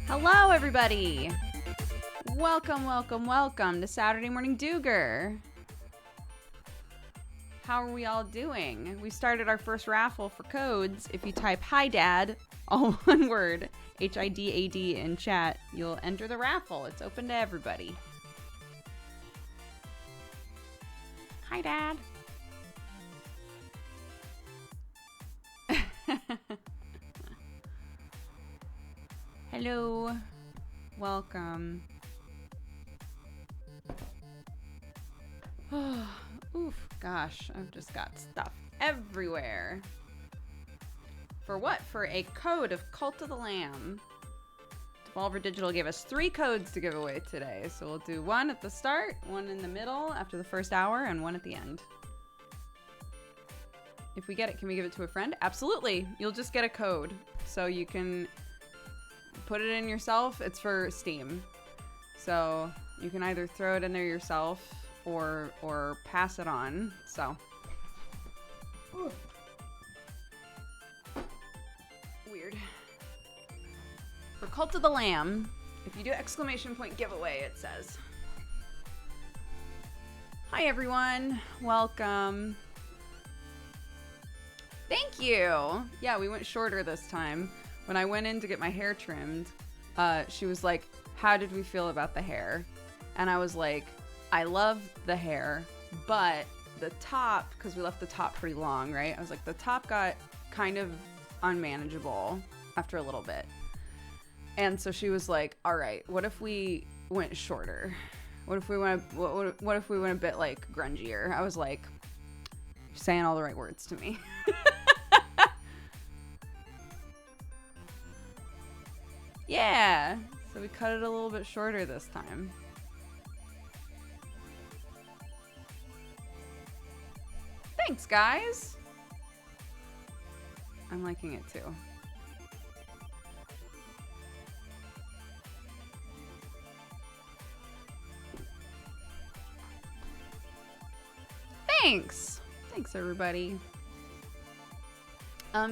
Hello, everybody. Welcome to Saturday Morning Dooger. How are we all doing? We started our first raffle for codes. If you type "Hi Dad," all one word, HIDAD in chat, you'll enter the raffle. It's open to everybody. Hi, Dad. Hello. Welcome. Oof, gosh, I've just got stuff everywhere. For what? For a code of Cult of the Lamb. Devolver Digital gave us 3 codes to give away today. So we'll do one at the start, one in the middle after the first hour, and one at the end. If we get it, can we give it to a friend? Absolutely. You'll just get a code. So you can put it in yourself. It's for Steam. So you can either throw it in there yourself or pass it on. So. Ooh. Weird. For Cult of the Lamb, if you do exclamation point giveaway, it says. Hi everyone, welcome. Thank you. Yeah, we went shorter this time. When I went in to get my hair trimmed, she was like, how did we feel about the hair? And I was like, I love the hair, but the top, because we left the top pretty long, right? I was like, the top got kind of unmanageable after a little bit. And so she was like, all right, what if we went shorter? What if we went a bit like grungier? I was like, you're saying all the right words to me. Yeah, so we cut it a little bit shorter this time. Thanks, guys. I'm liking it too. Thanks. Thanks, everybody.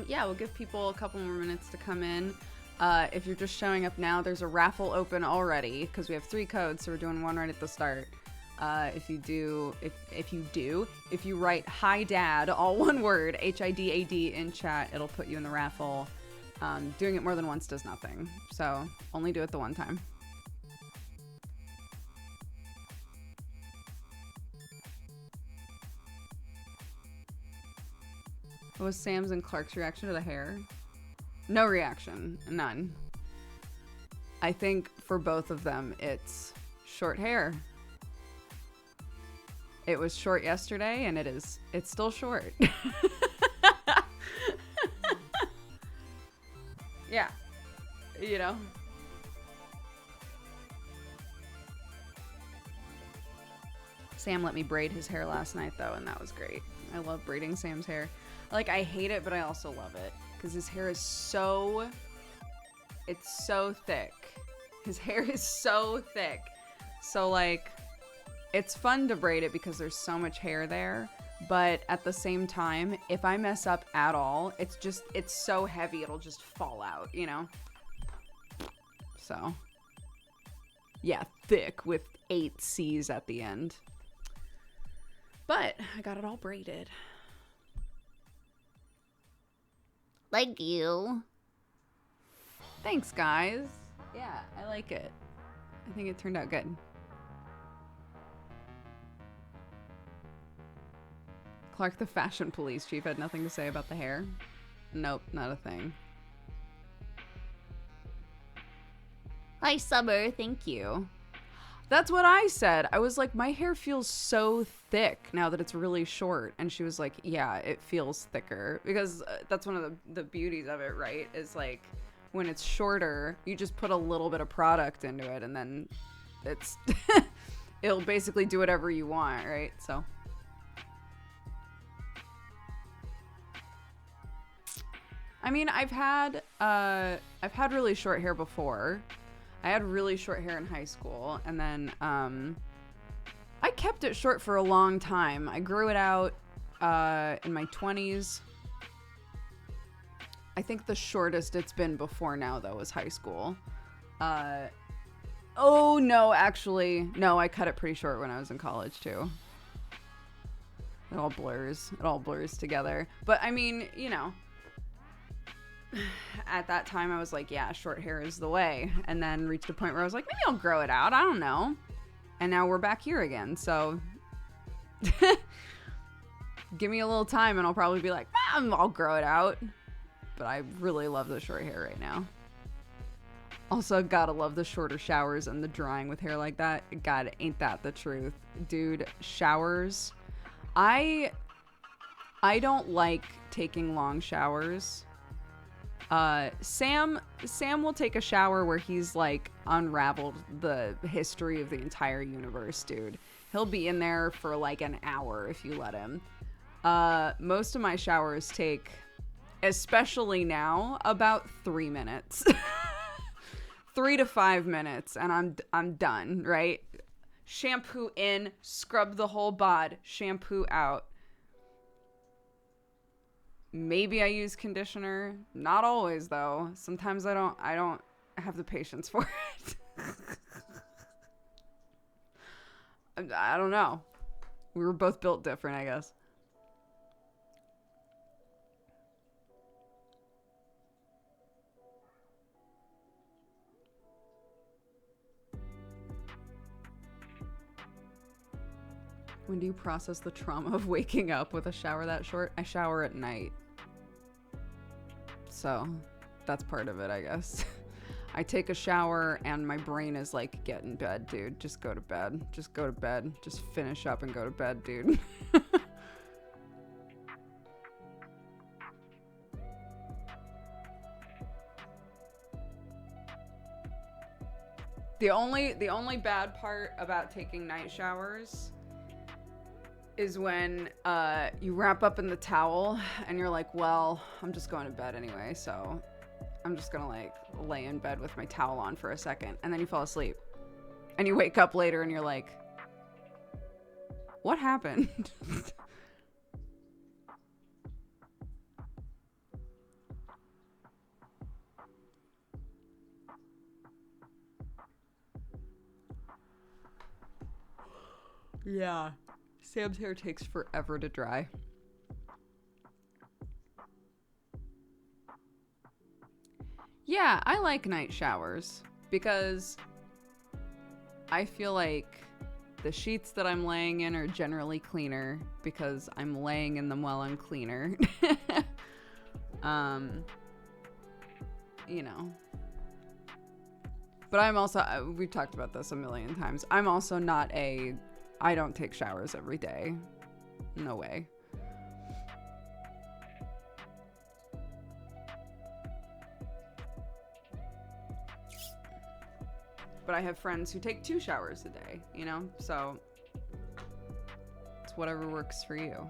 Yeah, we'll give people a couple more minutes to come in. If you're just showing up now, there's a raffle open already because we have 3 codes, so we're doing one right at the start. If you write "Hi Dad," all one word, HIDAD in chat, it'll put you in the raffle. Doing it more than once does nothing, so only do it the one time. What was Sam's and Clark's reaction to the hair? No reaction. None. I think for both of them, it's short hair. It was short yesterday, and it's still short. Yeah. You know. Sam let me braid his hair last night, though, and that was great. I love braiding Sam's hair. Like, I hate it, but I also love it. Because his hair is so thick. His hair is so thick. So, like, it's fun to braid it because there's so much hair there. But at the same time, if I mess up at all, it's so heavy, it'll just fall out, you know? So, yeah, thick with 8 C's at the end. But I got it all braided. Thank you. Thanks, guys. Yeah, I like it. I think it turned out good. Clark the fashion police chief had nothing to say about the hair. Nope, not a thing. Hi, Summer. Thank you. That's what I said. I was like, my hair feels so thick now that it's really short. And she was like, yeah, it feels thicker. Because that's one of the beauties of it, right? Is like, when it's shorter, you just put a little bit of product into it. And then it's, it'll basically do whatever you want, right? So. I mean, I've had really short hair before. I had really short hair in high school, and then I kept it short for a long time. I grew it out in my 20s. I think the shortest it's been before now, though, was high school. Oh, no, actually. No, I cut it pretty short when I was in college, too. It all blurs. It all blurs together. But, I mean, you know, at that time, I was like, yeah, short hair is the way. And then reached a point where I was like, maybe I'll grow it out. I don't know. And now we're back here again. So give me a little time and I'll probably be like, I'll grow it out. But I really love the short hair right now. Also, gotta love the shorter showers and the drying with hair like that. God, ain't that the truth. Dude, showers. I don't like taking long showers. Sam will take a shower where he's like unraveled the history of the entire universe, dude. He'll be in there for like an hour if you let him. Most of my showers take, especially now, about 3 minutes. 3 to 5 minutes and I'm done, right? Shampoo in, scrub the whole bod, shampoo out. Maybe I use conditioner. Not always though. Sometimes I don't have the patience for it. I don't know. We were both built different, I guess. When do you process the trauma of waking up with a shower that short? I shower at night. So that's part of it, I guess. I take a shower and my brain is like, get in bed, dude. Just go to bed. Just go to bed. Just finish up and go to bed, dude. The only bad part about taking night showers is when you wrap up in the towel and you're like, well, I'm just going to bed anyway, so I'm just gonna like lay in bed with my towel on for a second, and then you fall asleep and you wake up later and you're like, what happened? Yeah. Sam's hair takes forever to dry. Yeah, I like night showers because I feel like the sheets that I'm laying in are generally cleaner because I'm laying in them while I'm cleaner. You know. But I'm also, we've talked about this a million times. I'm also not I don't take showers every day. No way. But I have friends who take 2 showers a day, you know? So it's whatever works for you.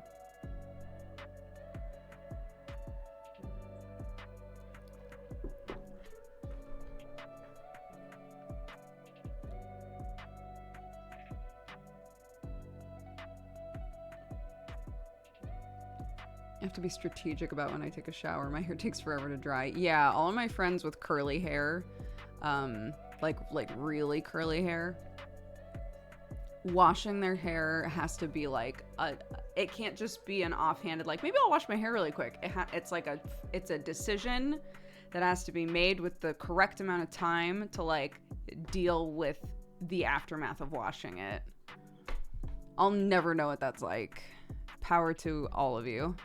I have to be strategic about when I take a shower. My hair takes forever to dry. Yeah, all of my friends with curly hair, like really curly hair, washing their hair has to be like it can't just be an offhanded like, maybe I'll wash my hair really quick. It's a decision that has to be made with the correct amount of time to like deal with the aftermath of washing it. I'll never know what that's like. Power to all of you.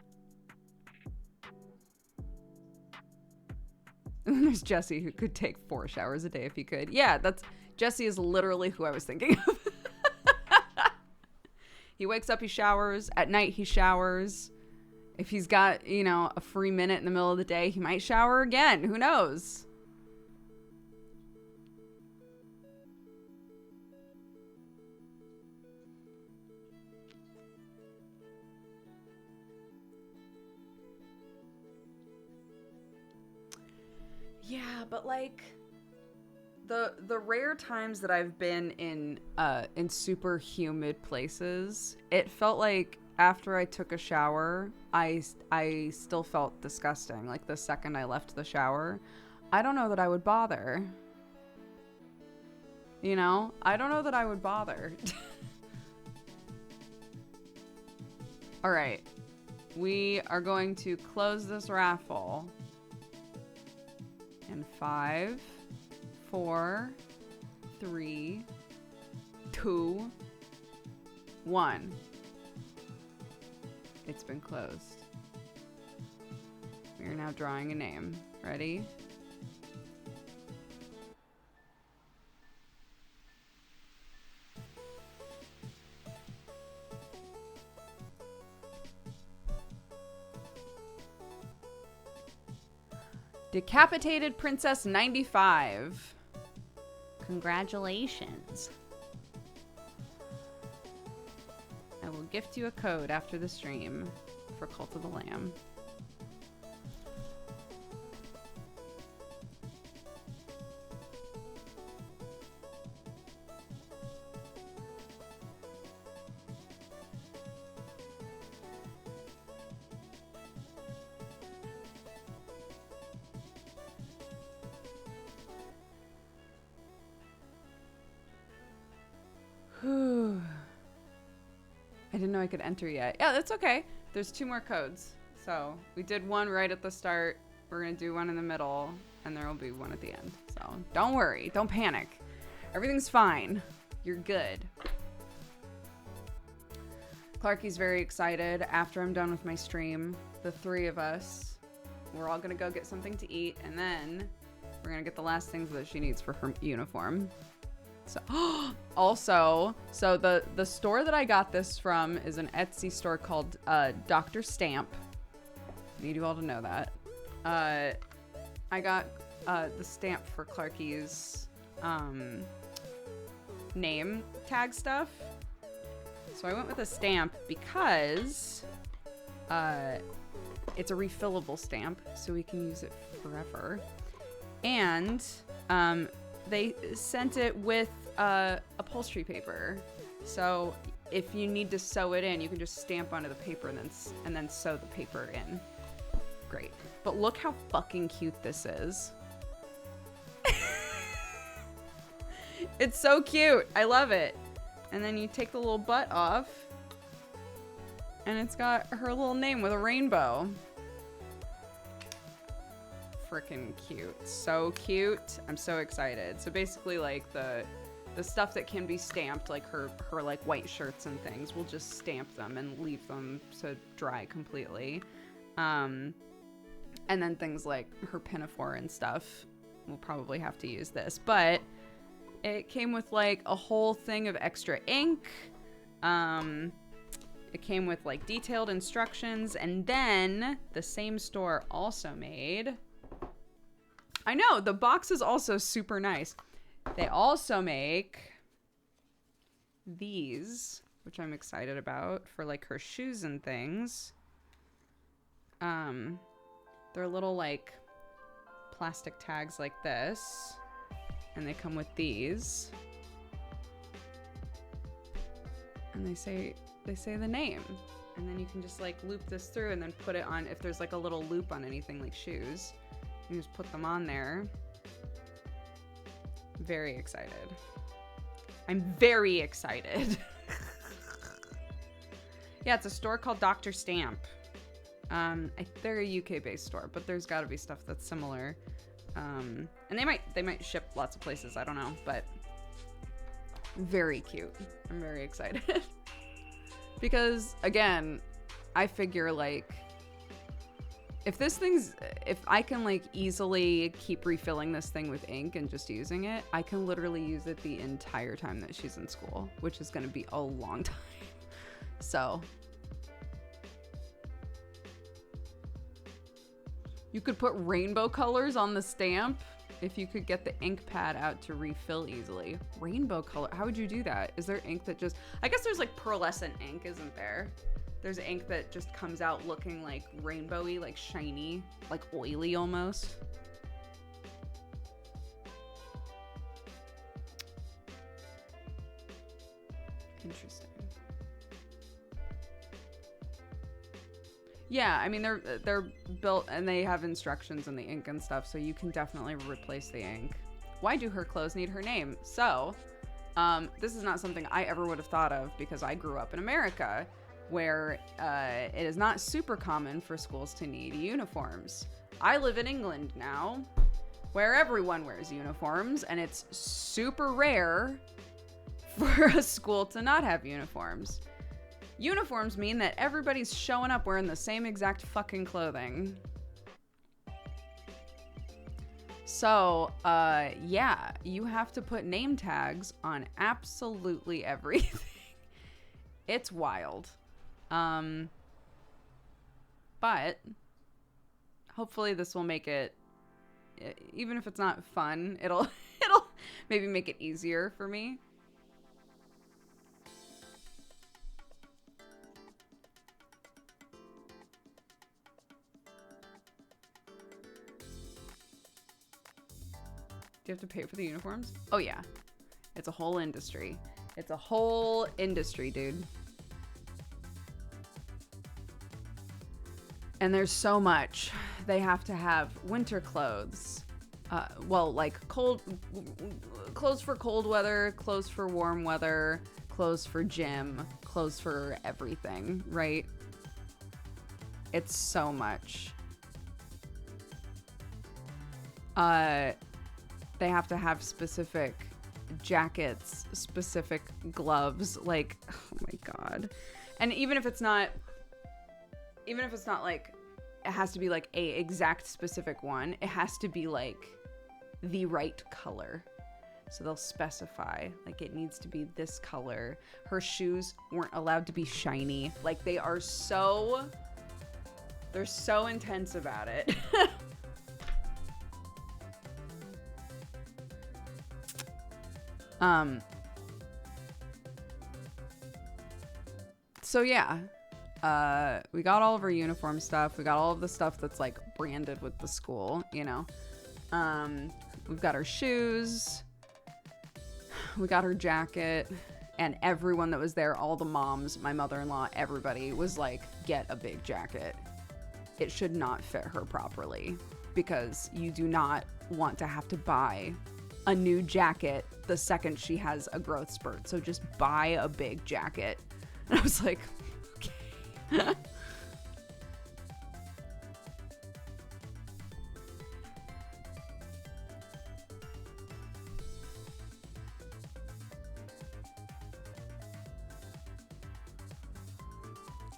And there's Jesse, who could take 4 showers a day if he could. Yeah, Jesse is literally who I was thinking of. He wakes up, he showers. At night, he showers. If he's got, you know, a free minute in the middle of the day, he might shower again. Who knows? Yeah, but like the rare times that I've been in super humid places, it felt like after I took a shower, I still felt disgusting. Like the second I left the shower, I don't know that I would bother. You know, I don't know that I would bother. All right. We are going to close this raffle in 5, 4, 3, 2, 1. It's been closed. We are now drawing a name. Ready? Decapitated Princess 95. Congratulations. I will gift you a code after the stream for Cult of the Lamb. I didn't know I could enter yet. Yeah, that's okay. There's 2 more codes. So we did one right at the start. We're going to do one in the middle, and there will be one at the end. So don't worry. Don't panic. Everything's fine. You're good. Clarky's very excited. After I'm done with my stream, the 3 of us, we're all going to go get something to eat, and then we're going to get the last things that she needs for her uniform. So also, so the store that I got this from is an Etsy store called Dr. Stamp. I need you all to know that. I got the stamp for Clarky's name tag stuff. So I went with a stamp because it's a refillable stamp, so we can use it forever. And they sent it with upholstery paper, so if you need to sew it in, you can just stamp onto the paper and then sew the paper in. Great. But look how fucking cute this is. It's so cute. I love it. And then you take the little butt off, and it's got her little name with a rainbow. Freaking cute. So cute. I'm so excited. So basically, like, the stuff that can be stamped, like her like white shirts and things, we'll just stamp them and leave them to dry completely. And then things like her pinafore and stuff, we'll probably have to use this. But it came with like a whole thing of extra ink. It came with like detailed instructions, and then the same store also made, I know, the box is also super nice. They also make these, which I'm excited about, for like her shoes and things. They're little like plastic tags like this, and they come with these. And they say the name, and then you can just like loop this through and then put it on. If there's like a little loop on anything like shoes, you just put them on there. Very excited. I'm very excited. Yeah, it's a store called Dr. Stamp. They're a UK-based store, but there's got to be stuff that's similar. And they might ship lots of places. I don't know, but very cute. I'm very excited. Because again, I figure like if I can like easily keep refilling this thing with ink and just using it, I can literally use it the entire time that she's in school, which is going to be a long time. So you could put rainbow colors on the stamp if you could get the ink pad out to refill easily. Rainbow color, how would you do that? Is there ink that just, I guess there's like pearlescent ink, isn't there? There's ink that just comes out looking like rainbowy, like shiny, like oily almost. Interesting. Yeah, I mean they're built and they have instructions in the ink and stuff, so you can definitely replace the ink. Why do her clothes need her name? So This is not something I ever would have thought of because I grew up in America, where it is not super common for schools to need uniforms. I live in England now, where everyone wears uniforms, and it's super rare for a school to not have uniforms. Uniforms mean that everybody's showing up wearing the same exact fucking clothing. So, yeah, you have to put name tags on absolutely everything. It's wild. But hopefully this will make it, even if it's not fun, it'll maybe make it easier for me. Do you have to pay for the uniforms? Oh yeah. It's a whole industry. It's a whole industry, dude. And there's so much. They have to have winter clothes. Well, like clothes for cold weather, clothes for warm weather, clothes for gym, clothes for everything, right? It's so much. They have to have specific jackets, specific gloves, like, oh my God. And even if it's not like, it has to be like a exact specific one, it has to be like the right color. So they'll specify, like, it needs to be this color. Her shoes weren't allowed to be shiny. Like, they're so intense about it. So yeah, we got all of our uniform stuff. We got all of the stuff that's like branded with the school, you know. We've got our shoes. We got her jacket. And everyone that was there, all the moms, my mother-in-law, everybody was like, get a big jacket. It should not fit her properly because you do not want to have to buy a new jacket the second she has a growth spurt. So just buy a big jacket. And I was like, okay.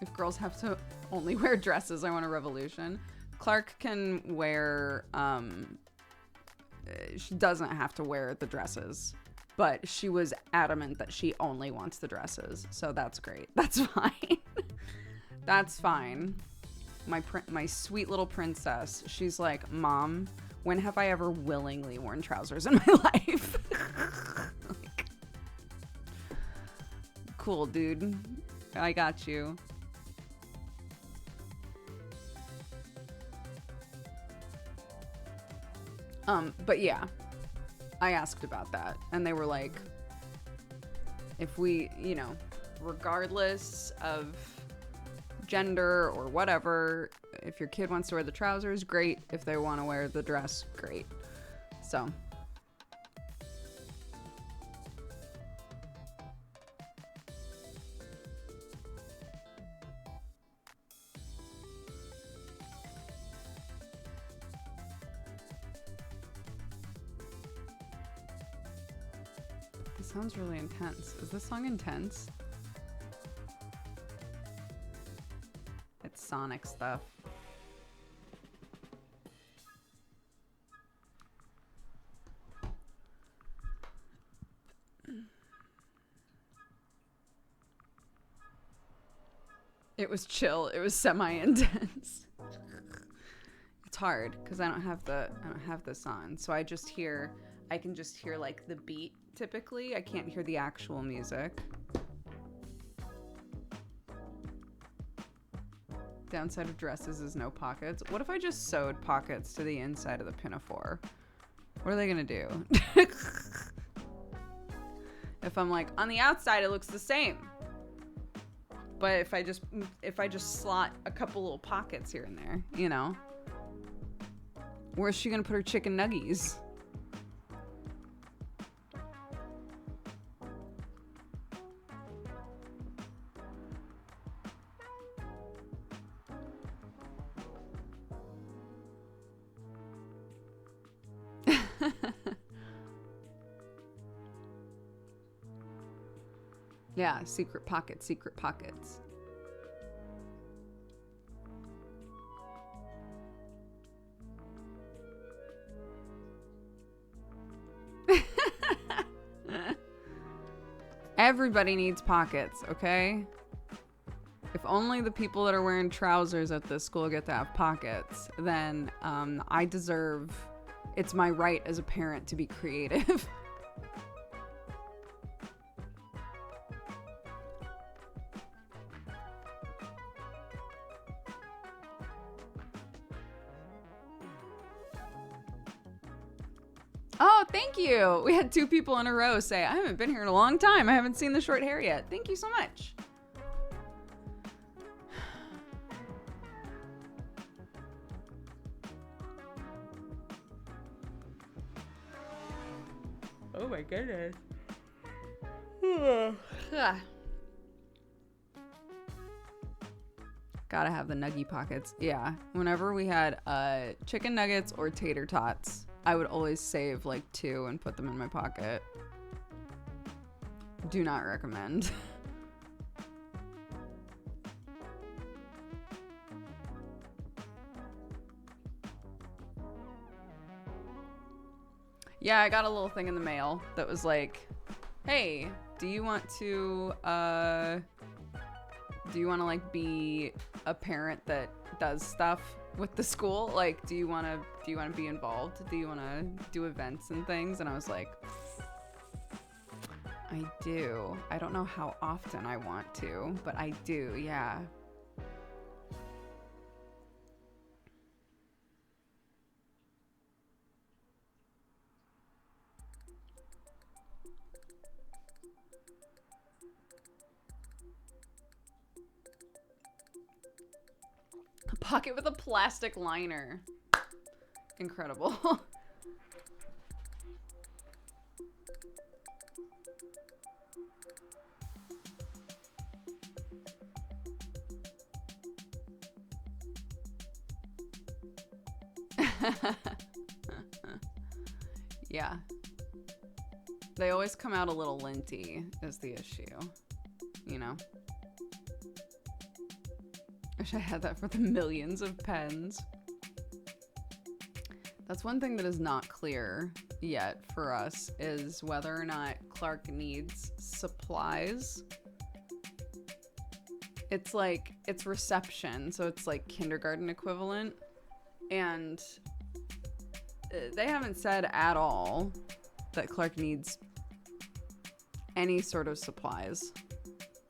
If girls have to only wear dresses, I want a revolution. Clark can wear, she doesn't have to wear the dresses, but she was adamant that she only wants the dresses. So that's great. That's fine. That's fine. My sweet little princess. She's like, Mom, when have I ever willingly worn trousers in my life? Like, cool, dude. I got you. But yeah, I asked about that and they were like, if we, you know, regardless of gender or whatever, if your kid wants to wear the trousers, great. If they want to wear the dress, great. So. Sounds really intense. Is this song intense? It's Sonic stuff. It was chill. It was semi-intense. It's hard because I don't have this on, so I can just hear like the beat. Typically, I can't hear the actual music. Downside of dresses is no pockets. What if I just sewed pockets to the inside of the pinafore? What are they gonna do? If I'm like, on the outside it looks the same. But if I just slot a couple little pockets here and there, you know? Where's she gonna put her chicken nuggies? Yeah, secret pockets, secret pockets. Everybody needs pockets, okay? If only the people that are wearing trousers at this school get to have pockets, then I deserve, it's my right as a parent to be creative. Oh, thank you. We had 2 people in a row say, I haven't been here in a long time. I haven't seen the short hair yet. Thank you so much. Oh my goodness. Gotta have the nuggy pockets. Yeah. Whenever we had chicken nuggets or tater tots, I would always save like 2 and put them in my pocket. Do not recommend. Yeah, I got a little thing in the mail that was like, hey, do you want to like be a parent that does stuff with the school? Like, do you want to be involved? Do you want to do events and things? And I was like, I do. I don't know how often I want to, but I do. Yeah. A pocket with a plastic liner. Incredible. Yeah. They always come out a little linty is the issue, you know? Wish I had that for the millions of pens. That's one thing that is not clear yet for us, is whether or not Clark needs supplies. It's like, it's reception, so it's like kindergarten equivalent. And they haven't said at all that Clark needs any sort of supplies.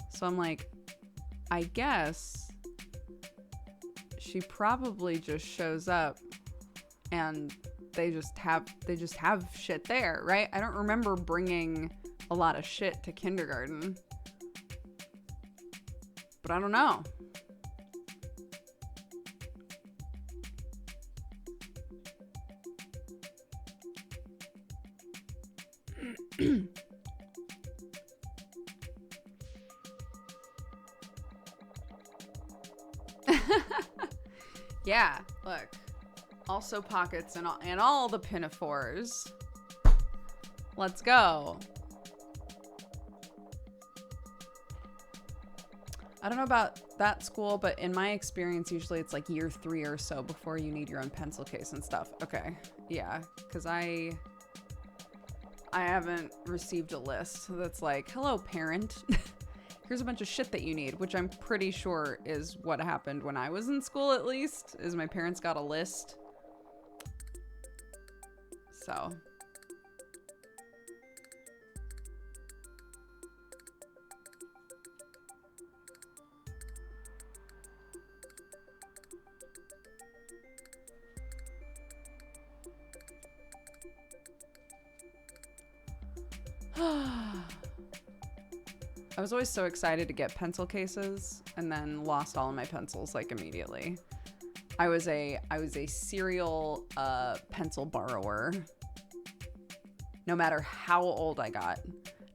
So I'm like, I guess she probably just shows up and they just have shit there, right? I don't remember bringing a lot of shit to kindergarten, but I don't know. Yeah, look. Also pockets and all the pinafores. Let's go. I don't know about that school, but in my experience, usually it's like year 3 or so before you need your own pencil case and stuff. Okay, yeah, because I haven't received a list that's like, hello, parent. Here's a bunch of shit that you need, which I'm pretty sure is what happened when I was in school, at least, is my parents got a list. So. I was always so excited to get pencil cases and then lost all of my pencils like immediately. I was a serial pencil borrower. No matter how old I got,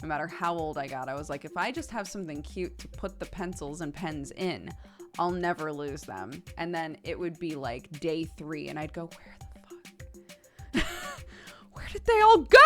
I was like, if I just have something cute to put the pencils and pens in, I'll never lose them. And then it would be like day 3 and I'd go, where Where did they all go?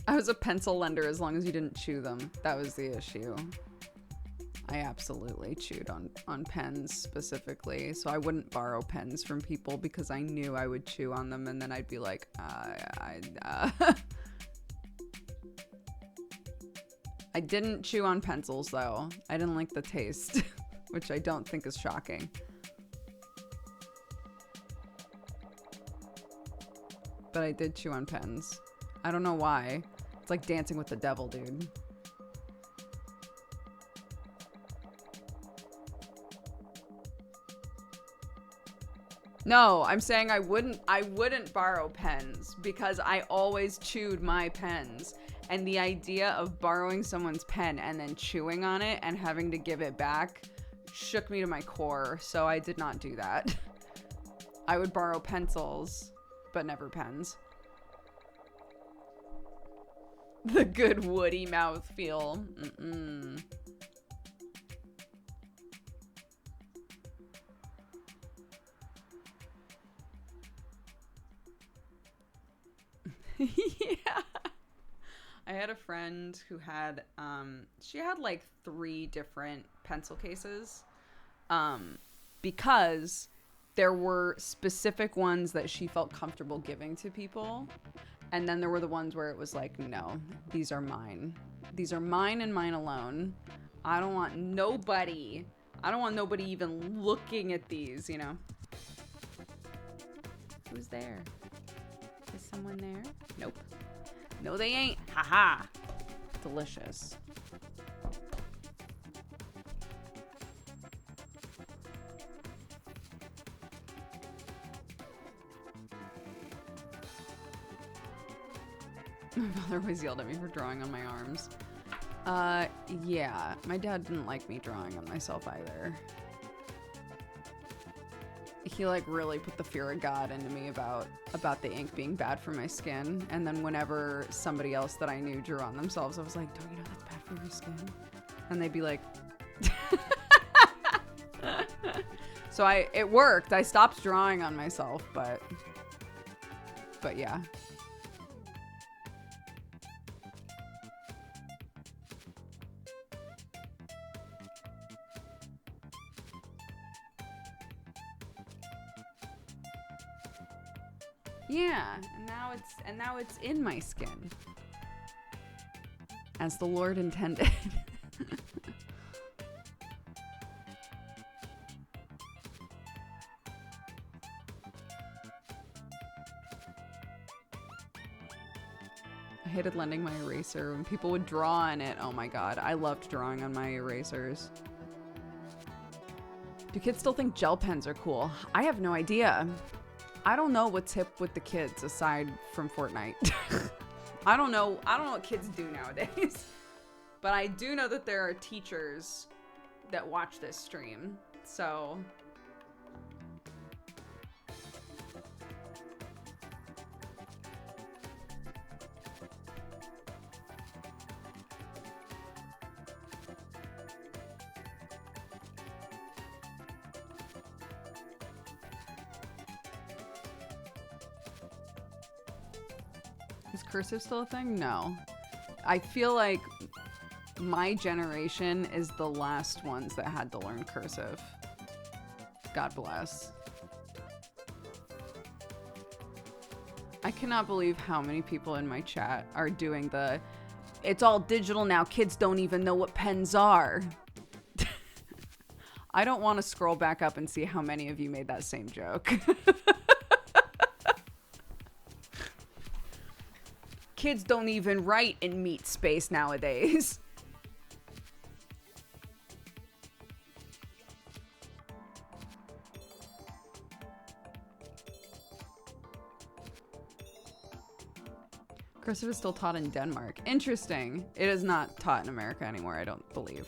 I was a pencil lender as long as you didn't chew them. That was the issue. I absolutely chewed on pens specifically, so I wouldn't borrow pens from people because I knew I would chew on them and then I'd be like, I didn't chew on pencils though. I didn't like the taste, which I don't think is shocking. But I did chew on pens. I don't know why. It's like dancing with the devil, dude. No, I'm saying I wouldn't borrow pens because I always chewed my pens. And the idea of borrowing someone's pen and then chewing on it and having to give it back shook me to my core, so I did not do that. I would borrow pencils, but never pens. The good woody mouthfeel. Mm-mm. Yeah. I had a friend who had, she had like 3 different pencil cases, because there were specific ones that she felt comfortable giving to people. And then there were the ones where it was like, no, these are mine. These are mine and mine alone. I don't want nobody even looking at these, you know? Who's there? Is someone there? Nope. No, they ain't. Haha. Delicious. My father always yelled at me for drawing on my arms. Yeah. My dad didn't like me drawing on myself either. He like really put the fear of God into me about the ink being bad for my skin. And then whenever somebody else that I knew drew on themselves, I was like, don't you know that's bad for your skin? And they'd be like, so it worked. I stopped drawing on myself, but yeah. Yeah, and now it's in my skin. As the Lord intended. I hated lending my eraser when people would draw on it. Oh my god, I loved drawing on my erasers. Do kids still think gel pens are cool? I have no idea. I don't know what's hip with the kids aside from Fortnite. I don't know what kids do nowadays. But I do know that there are teachers that watch this stream. So is cursive still a thing? No. I feel like my generation is the last ones that had to learn cursive. God bless. I cannot believe how many people in my chat are doing the, it's all digital now, kids don't even know what pens are. I don't want to scroll back up and see how many of you made that same joke. Kids don't even write in meat space nowadays. Cursive is still taught in Denmark. Interesting. It is not taught in America anymore, I don't believe.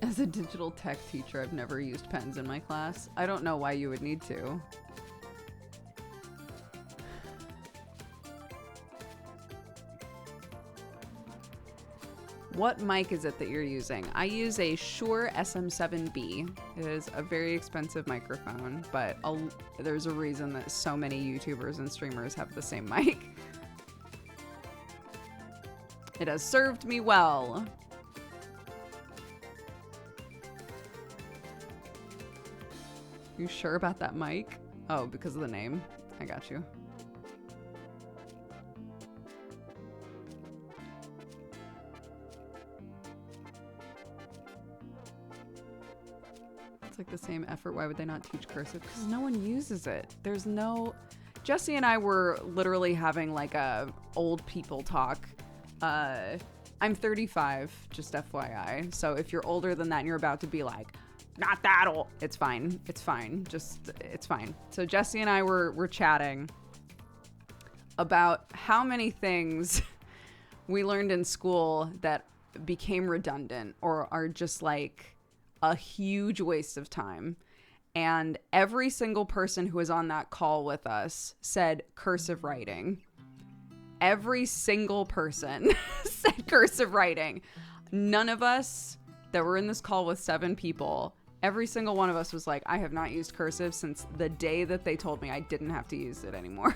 As a digital tech teacher, I've never used pens in my class. I don't know why you would need to. What mic is it that you're using? I use a Shure SM7B. It is a very expensive microphone, but there's a reason that so many YouTubers and streamers have the same mic. It has served me well. You sure about that mic? Oh, because of the name. I got you. It's like the same effort. Why would they not teach cursive? Because no one uses it. There's no... Jesse and I were literally having like a old people talk. I'm 35, just FYI. So if you're older than that and you're about to be like, not that old, it's fine. It's fine. It's fine. So Jesse and I were chatting about how many things we learned in school that became redundant or are just like a huge waste of time. And every single person who was on that call with us said cursive writing. Every single person said cursive writing. None of us that were in this call with 7 people, every single one of us was like, I have not used cursive since the day that they told me I didn't have to use it anymore.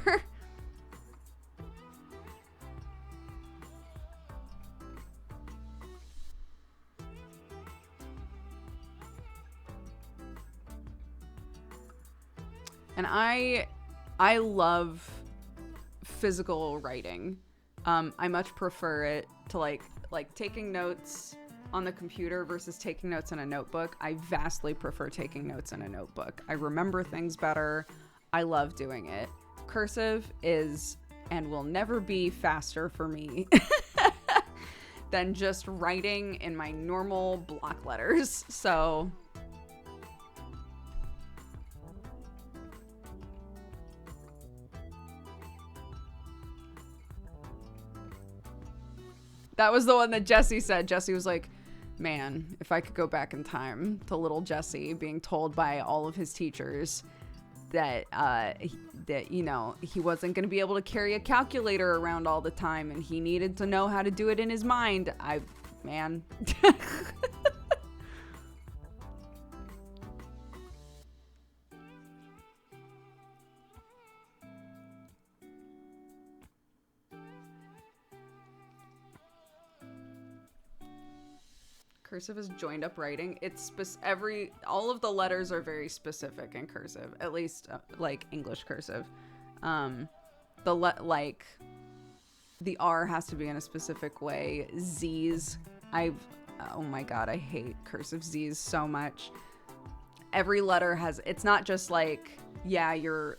And I love physical writing. I much prefer it to like taking notes on the computer versus taking notes in a notebook. I vastly prefer taking notes in a notebook. I remember things better. I love doing it. Cursive is and will never be faster for me than just writing in my normal block letters. So that was the one that Jesse said. Jesse was like, man, if I could go back in time to little Jesse being told by all of his teachers that, you know, he wasn't going to be able to carry a calculator around all the time and he needed to know how to do it in his mind. Man. Cursive is joined up writing. It's all of the letters are very specific in cursive, at least like English cursive. The R has to be in a specific way. Z's, oh my God, I hate cursive Z's so much. Every letter has, it's not just like, yeah, you're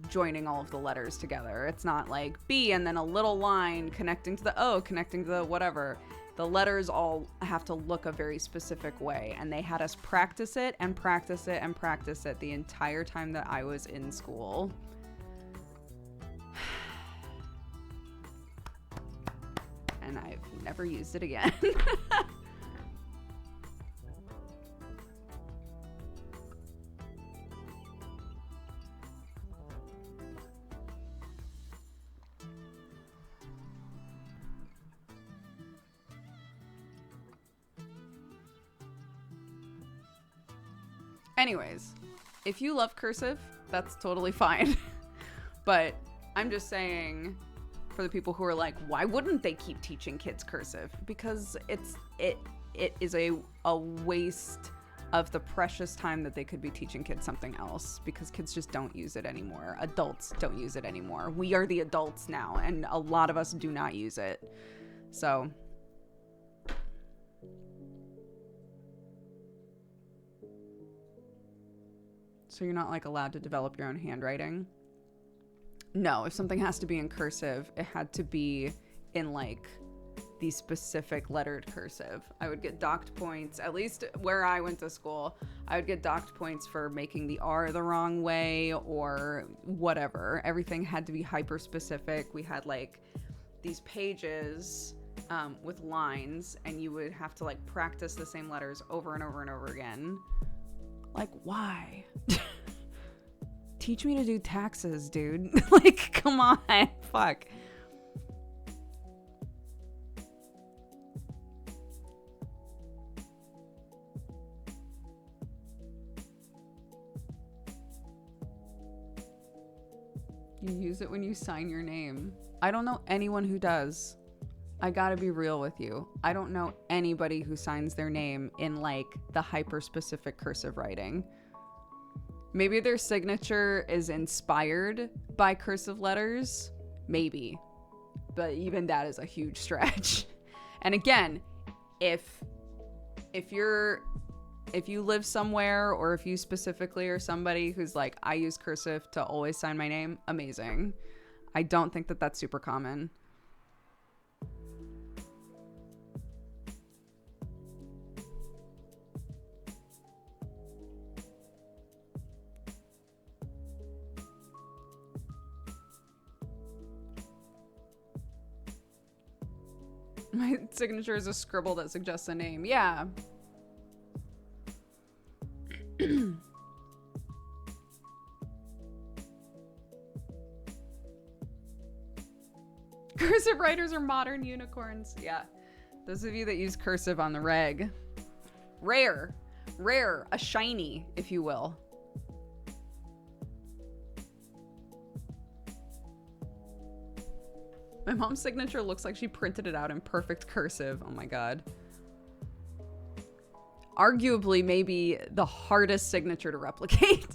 joining all of the letters together. It's not like B and then a little line connecting to the O, connecting to the whatever. The letters all have to look a very specific way, and they had us practice it and practice it and practice it the entire time that I was in school. And I've never used it again. Anyways, if you love cursive, that's totally fine. But I'm just saying, for the people who are like, why wouldn't they keep teaching kids cursive? Because it is a waste of the precious time that they could be teaching kids something else, because kids just don't use it anymore. Adults don't use it anymore. We are the adults now, and a lot of us do not use it. So you're not like allowed to develop your own handwriting? No, if something has to be in cursive, it had to be in like the specific lettered cursive. I would get docked points, at least where I went to school. I would get docked points for making the R the wrong way or whatever. Everything had to be hyper specific. We had like these pages with lines, and you would have to like practice the same letters over and over and over again. Like, why? Teach me to do taxes, dude. Like, come on. Fuck. You use it when you sign your name. I don't know anyone who does. I gotta be real with you. I don't know anybody who signs their name in like the hyper-specific cursive writing. Maybe their signature is inspired by cursive letters. Maybe. But even that is a huge stretch. And again, if you live somewhere, or if you specifically are somebody who's like, I use cursive to always sign my name, amazing. I don't think that that's super common. My signature is a scribble that suggests a name. Yeah. Cursive writers are modern unicorns. Yeah. Those of you that use cursive on the reg. Rare, a shiny, if you will. My mom's signature looks like she printed it out in perfect cursive. Oh my God. Arguably, maybe the hardest signature to replicate.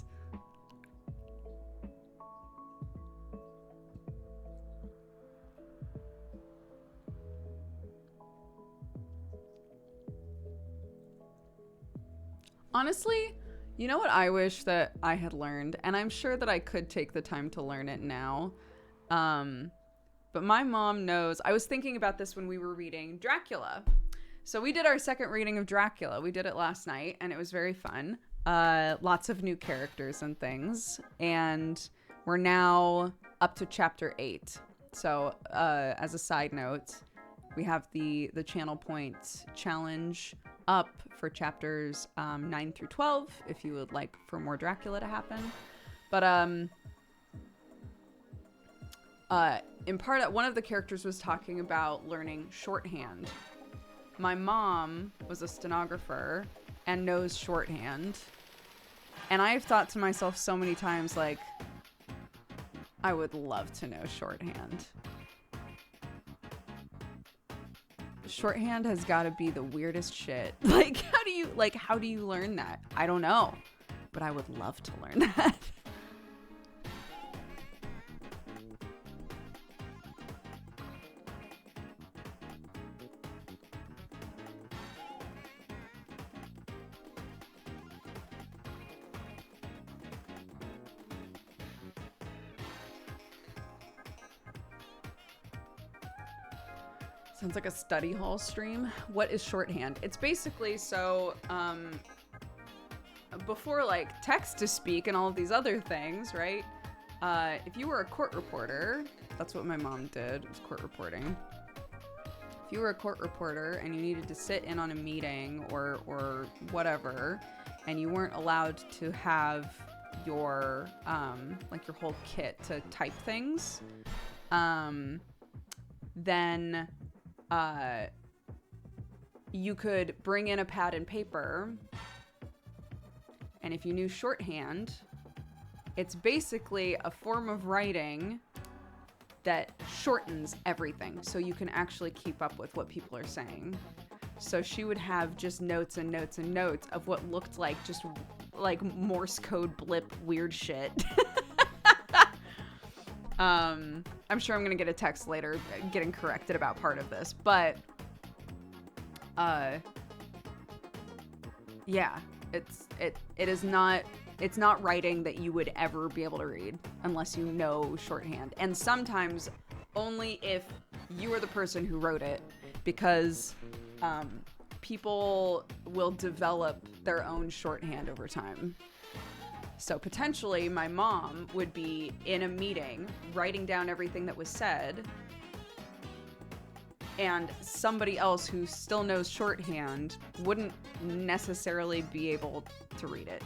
Honestly, you know what I wish that I had learned? And I'm sure that I could take the time to learn it now. But my mom knows. I was thinking about this when we were reading Dracula. So we did our second reading of Dracula. We did it last night, and it was very fun. Lots of new characters and things. And we're now up to chapter 8. So as a side note, we have the channel point challenge up for chapters 9 through 12 if you would like for more Dracula to happen. But in part, one of the characters was talking about learning shorthand. My mom was a stenographer and knows shorthand. And I've thought to myself so many times, like, I would love to know shorthand. Shorthand has got to be the weirdest shit. Like, how do you learn that? I don't know, but I would love to learn that. Sounds like a study hall stream. What is shorthand? It's basically so before like text to speak and all of these other things, right? If you were a court reporter, that's what my mom did, was court reporting. If you were a court reporter and you needed to sit in on a meeting or whatever, and you weren't allowed to have your like your whole kit to type things, then you could bring in a pad and paper, and if you knew shorthand, it's basically a form of writing that shortens everything so you can actually keep up with what people are saying. So she would have just notes and notes and notes of what looked like just like Morse code blip weird shit. I'm sure I'm gonna get a text later getting corrected about part of this, but yeah, it's not writing that you would ever be able to read unless you know shorthand, and sometimes only if you are the person who wrote it, because people will develop their own shorthand over time. So potentially my mom would be in a meeting writing down everything that was said, and somebody else who still knows shorthand wouldn't necessarily be able to read it.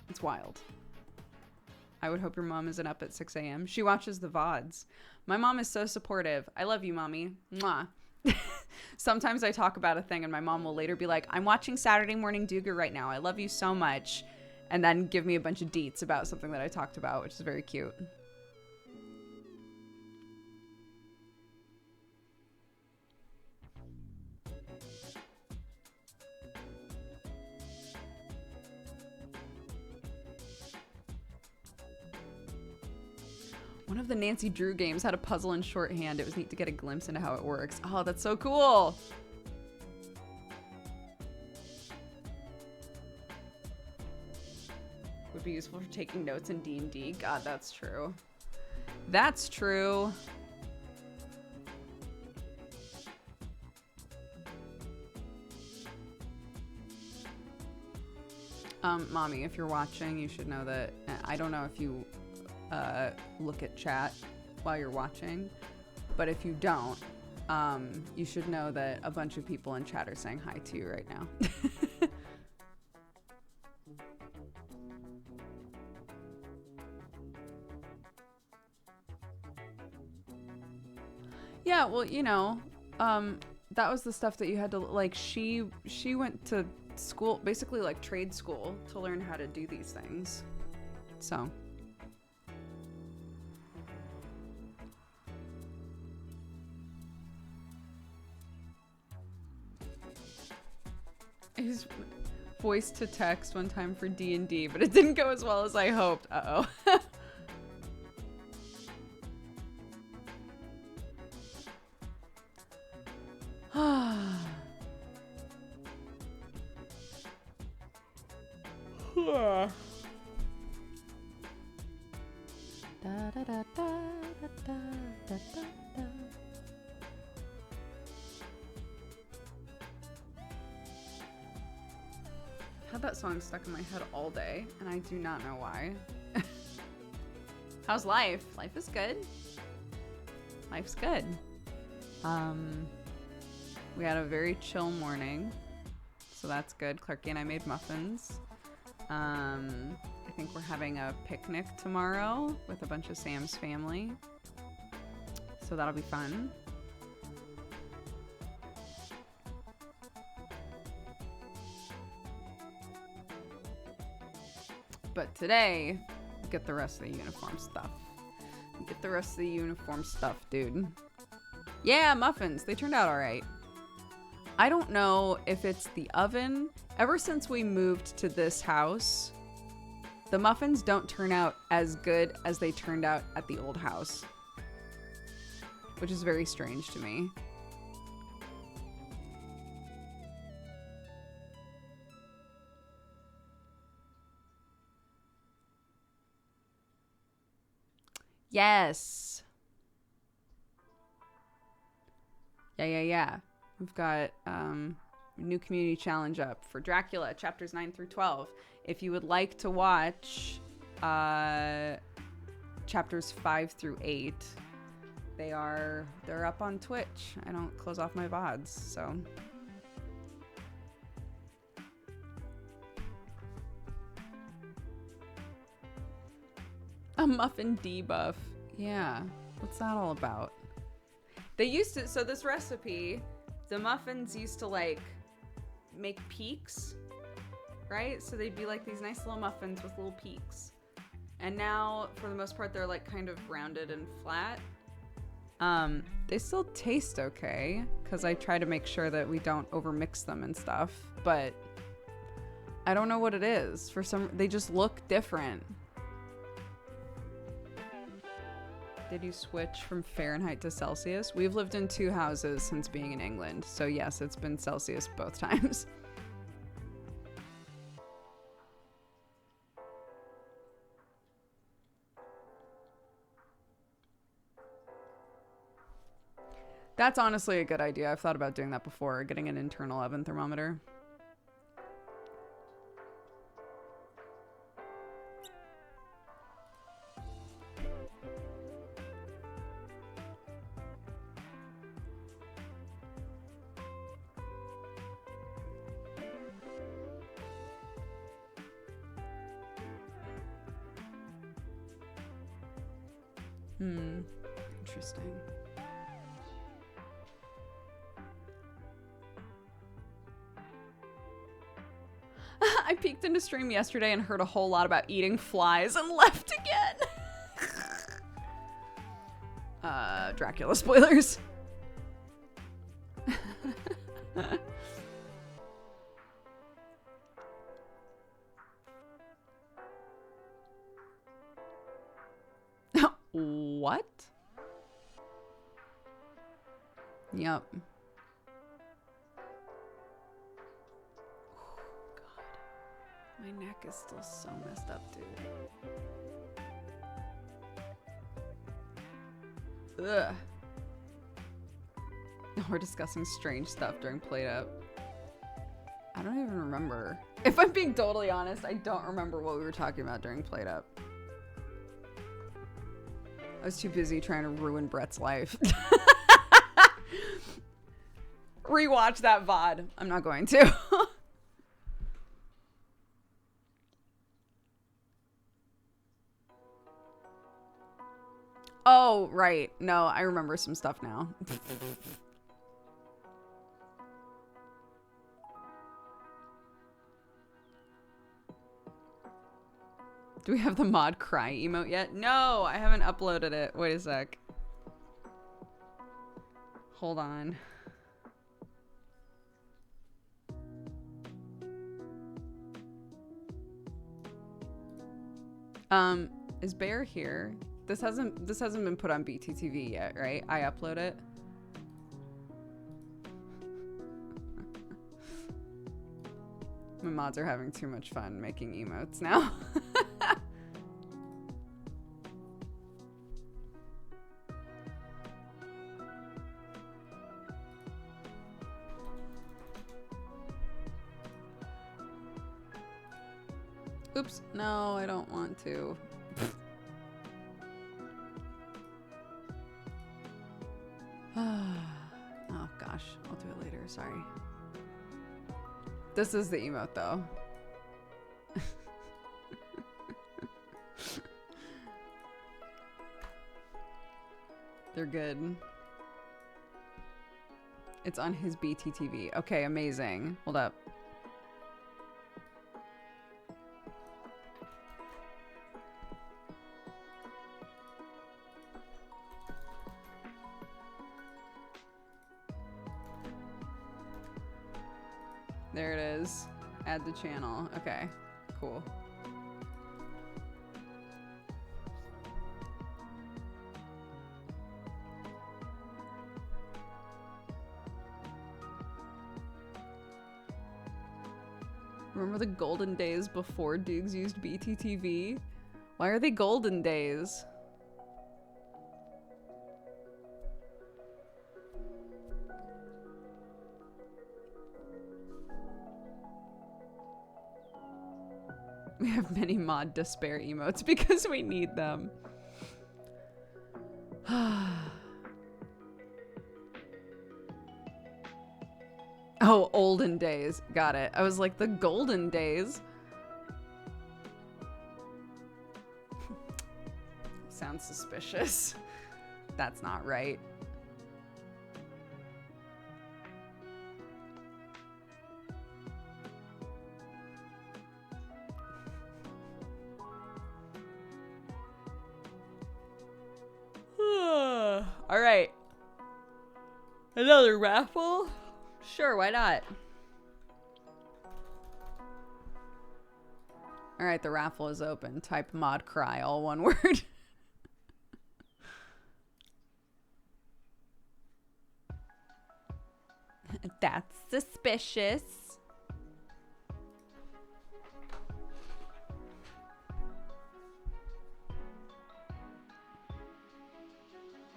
It's wild. I would hope your mom isn't up at 6 a.m. She watches the VODs. My mom is so supportive. I love you, mommy. Mwah. Sometimes I talk about a thing and my mom will later be like, I'm watching Saturday Morning Dooger right now. I love you so much. And then give me a bunch of deets about something that I talked about, which is very cute. One of the Nancy Drew games had a puzzle in shorthand. It was neat to get a glimpse into how it works. Oh, that's so cool. Would be useful for taking notes in D&D. God, that's true. That's true. Mommy, if you're watching, you should know that I don't know if you look at chat while you're watching, but if you don't, you should know that a bunch of people in chat are saying hi to you right now. Yeah, well, you know, that was the stuff that you had to, like, she went to school, basically like trade school, to learn how to do these things. So I used voice to text one time for D&D, but it didn't go as well as I hoped. Uh-oh. Had that song stuck in my head all day, and I do not know why. How's life? Life is good. Life's good. We had a very chill morning, so that's good. Clarky and I made muffins. I think we're having a picnic tomorrow with a bunch of Sam's family, so that'll be fun. But today, get the rest of the uniform stuff. Get the rest of the uniform stuff, dude. Yeah, muffins. They turned out all right. I don't know if it's the oven. Ever since we moved to this house, the muffins don't turn out as good as they turned out at the old house, which is very strange to me. Yes. Yeah. We've got new community challenge up for Dracula, chapters 9 through 12. If you would like to watch chapters 5 through 8, they're up on Twitch. I don't close off my VODs, so. A muffin debuff. Yeah. What's that all about? They used to, so this recipe, the muffins used to like make peaks, right? So they'd be like these nice little muffins with little peaks. And now, for the most part, they're like kind of rounded and flat. They still taste okay, because I try to make sure that we don't overmix them and stuff, but I don't know what it is. They just look different. Did you switch from Fahrenheit to Celsius? We've lived in 2 houses since being in England, so yes, it's been Celsius both times. That's honestly a good idea. I've thought about doing that before, getting an internal oven thermometer. Interesting. I peeked into stream yesterday and heard a whole lot about eating flies and left again. Dracula spoilers. What? Yep. God. My neck is still so messed up, dude. Ugh. We're discussing strange stuff during Played Up. I don't even remember. If I'm being totally honest, I don't remember what we were talking about during Played Up. I was too busy trying to ruin Brett's life. Rewatch that VOD. I'm not going to. Oh, right. No, I remember some stuff now. Do we have the mod cry emote yet? No, I haven't uploaded it. Wait a sec. Hold on. Is Bear here? This hasn't been put on BTTV yet, right? I upload it. My mods are having too much fun making emotes now. Oops, no, I don't want to. Oh gosh, I'll do it later, sorry. This is the emote though. They're good. It's on his BTTV. Okay, amazing. Hold up. There it is. Add the channel. Okay, cool. Remember the golden days before Doogs used BTTV? Why are they golden days? We have many mod despair emotes because we need them. Oh, olden days. Got it. I was like, the golden days. Sounds suspicious. That's not right. All right. Another raffle? Sure, why not? All right, the raffle is open. Type mod cry, all one word. That's suspicious.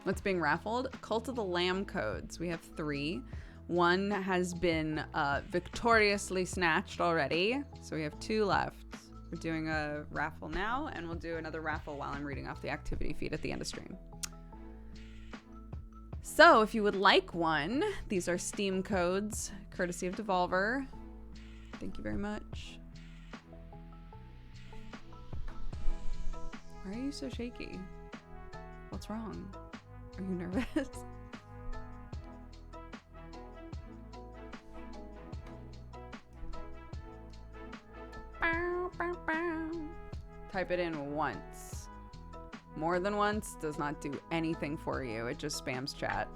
What's being raffled? Cult of the Lamb codes. We have 3. One has been victoriously snatched already, so we have 2 left. We're doing a raffle now, and we'll do another raffle while I'm reading off the activity feed at the end of stream. So if you would like one, these are Steam codes, courtesy of Devolver. Thank you very much. Why are you so shaky? What's wrong? Are you nervous? Type it in once. More than once does not do anything for you. It just spams chat.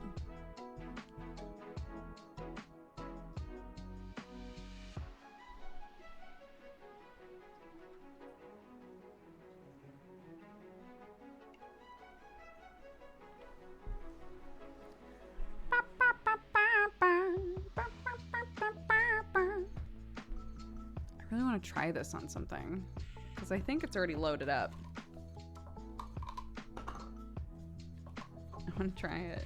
I really want to try this on something because I think it's already loaded up. I want to try it.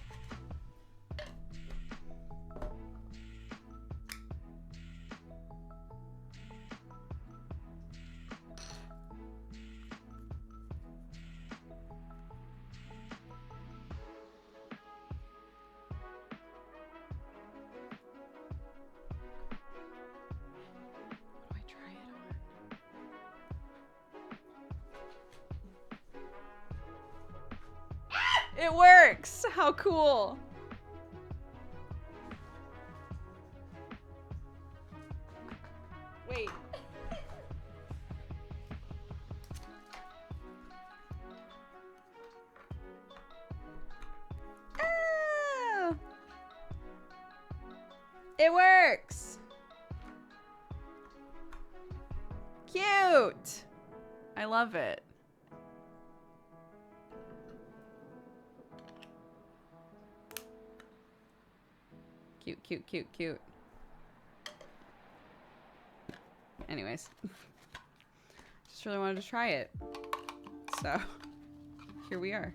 It works! How cool! Wait. Oh! It works! Cute! I love it. Cute, cute, cute, cute. Anyways. Just really wanted to try it. So, here we are.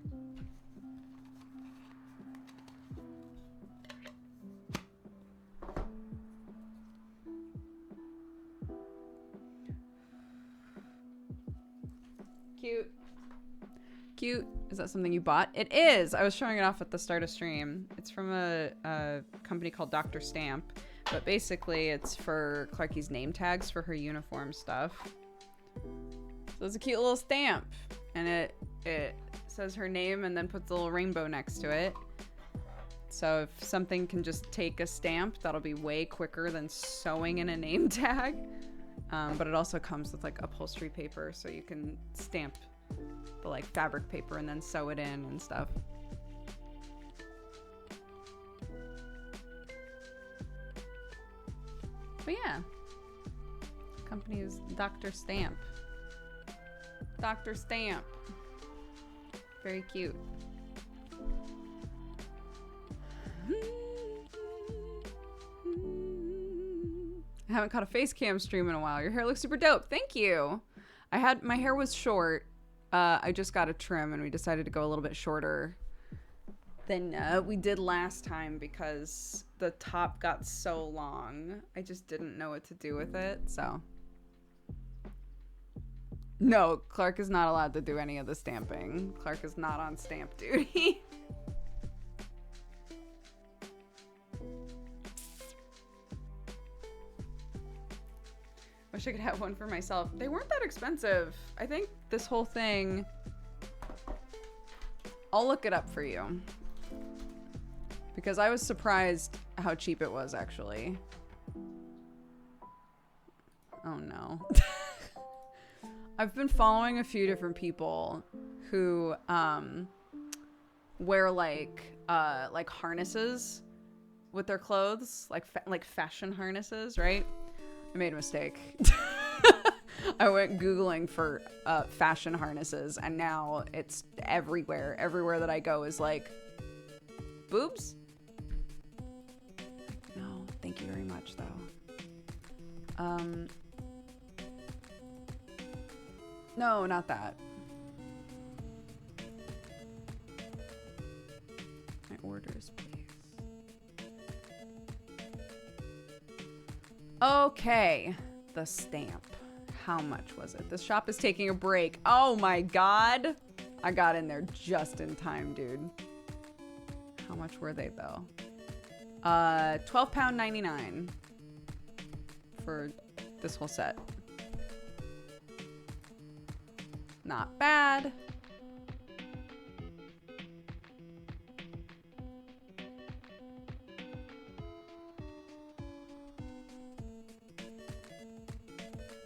Cute. Cute. Is that something you bought? It is! I was showing it off at the start of stream. It's from a company called Dr. Stamp. But basically, it's for Clarky's name tags for her uniform stuff. So it's a cute little stamp. And it says her name and then puts a little rainbow next to it. So if something can just take a stamp, that'll be way quicker than sewing in a name tag. But it also comes with like upholstery paper, so you can stamp the like fabric paper and then sew it in and stuff. But yeah, the company is Dr. Stamp. Dr. Stamp. Very cute. I haven't caught a face cam stream in a while. Your hair looks super dope. Thank you. My hair was short. I just got a trim and we decided to go a little bit shorter than we did last time because the top got so long. I just didn't know what to do with it, so. No, Clark is not allowed to do any of the stamping. Clark is not on stamp duty. Wish I could have one for myself. They weren't that expensive. I think this whole thing... I'll look it up for you. Because I was surprised how cheap it was, actually. Oh, no. I've been following a few different people who wear like harnesses with their clothes, like fashion harnesses, right? I made a mistake. I went Googling for fashion harnesses, and now it's everywhere. Everywhere that I go is like, boobs? No, thank you very much, though. No, not that. My orders, please. Okay, the stamp. How much was it? This shop is taking a break. Oh my god. I got in there just in time, dude. How much were they, though? £12.99 for this whole set. Not bad.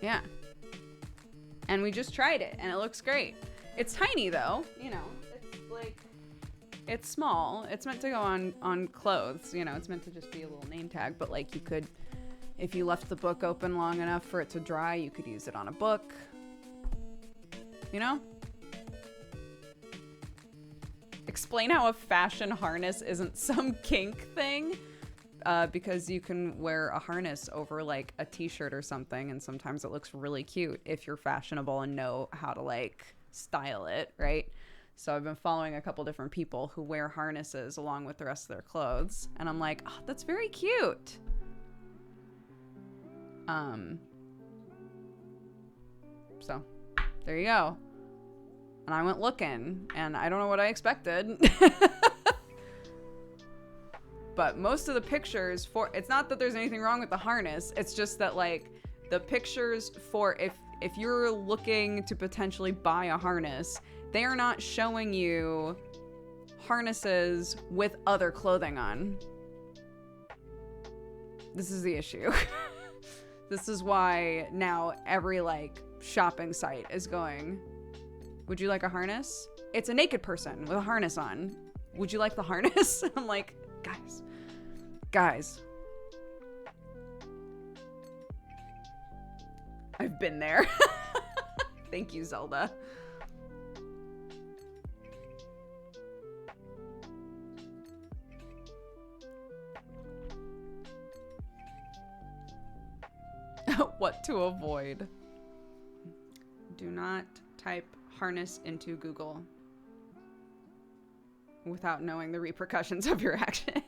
Yeah. And we just tried it, and it looks great. It's tiny, though. You know, it's like, it's small. It's meant to go on clothes. You know, it's meant to just be a little name tag. But, like, you could, if you left the book open long enough for it to dry, you could use it on a book. You know? Explain how a fashion harness isn't some kink thing. Because you can wear a harness over like a t-shirt or something, and sometimes it looks really cute if you're fashionable and know how to like style it, right? So I've been following a couple different people who wear harnesses along with the rest of their clothes, and I'm like, oh, that's very cute. So there you go. And I went looking, and I don't know what I expected. But most of the pictures for, it's not that there's anything wrong with the harness, it's just that like the pictures for if you're looking to potentially buy a harness, they are not showing you harnesses with other clothing on. This is the issue. This is why now every like shopping site is going, would you like a harness? It's a naked person with a harness on. Would you like the harness? I'm like, guys, I've been there. Thank you, Zelda. What to avoid? Do not type harness into Google without knowing the repercussions of your actions.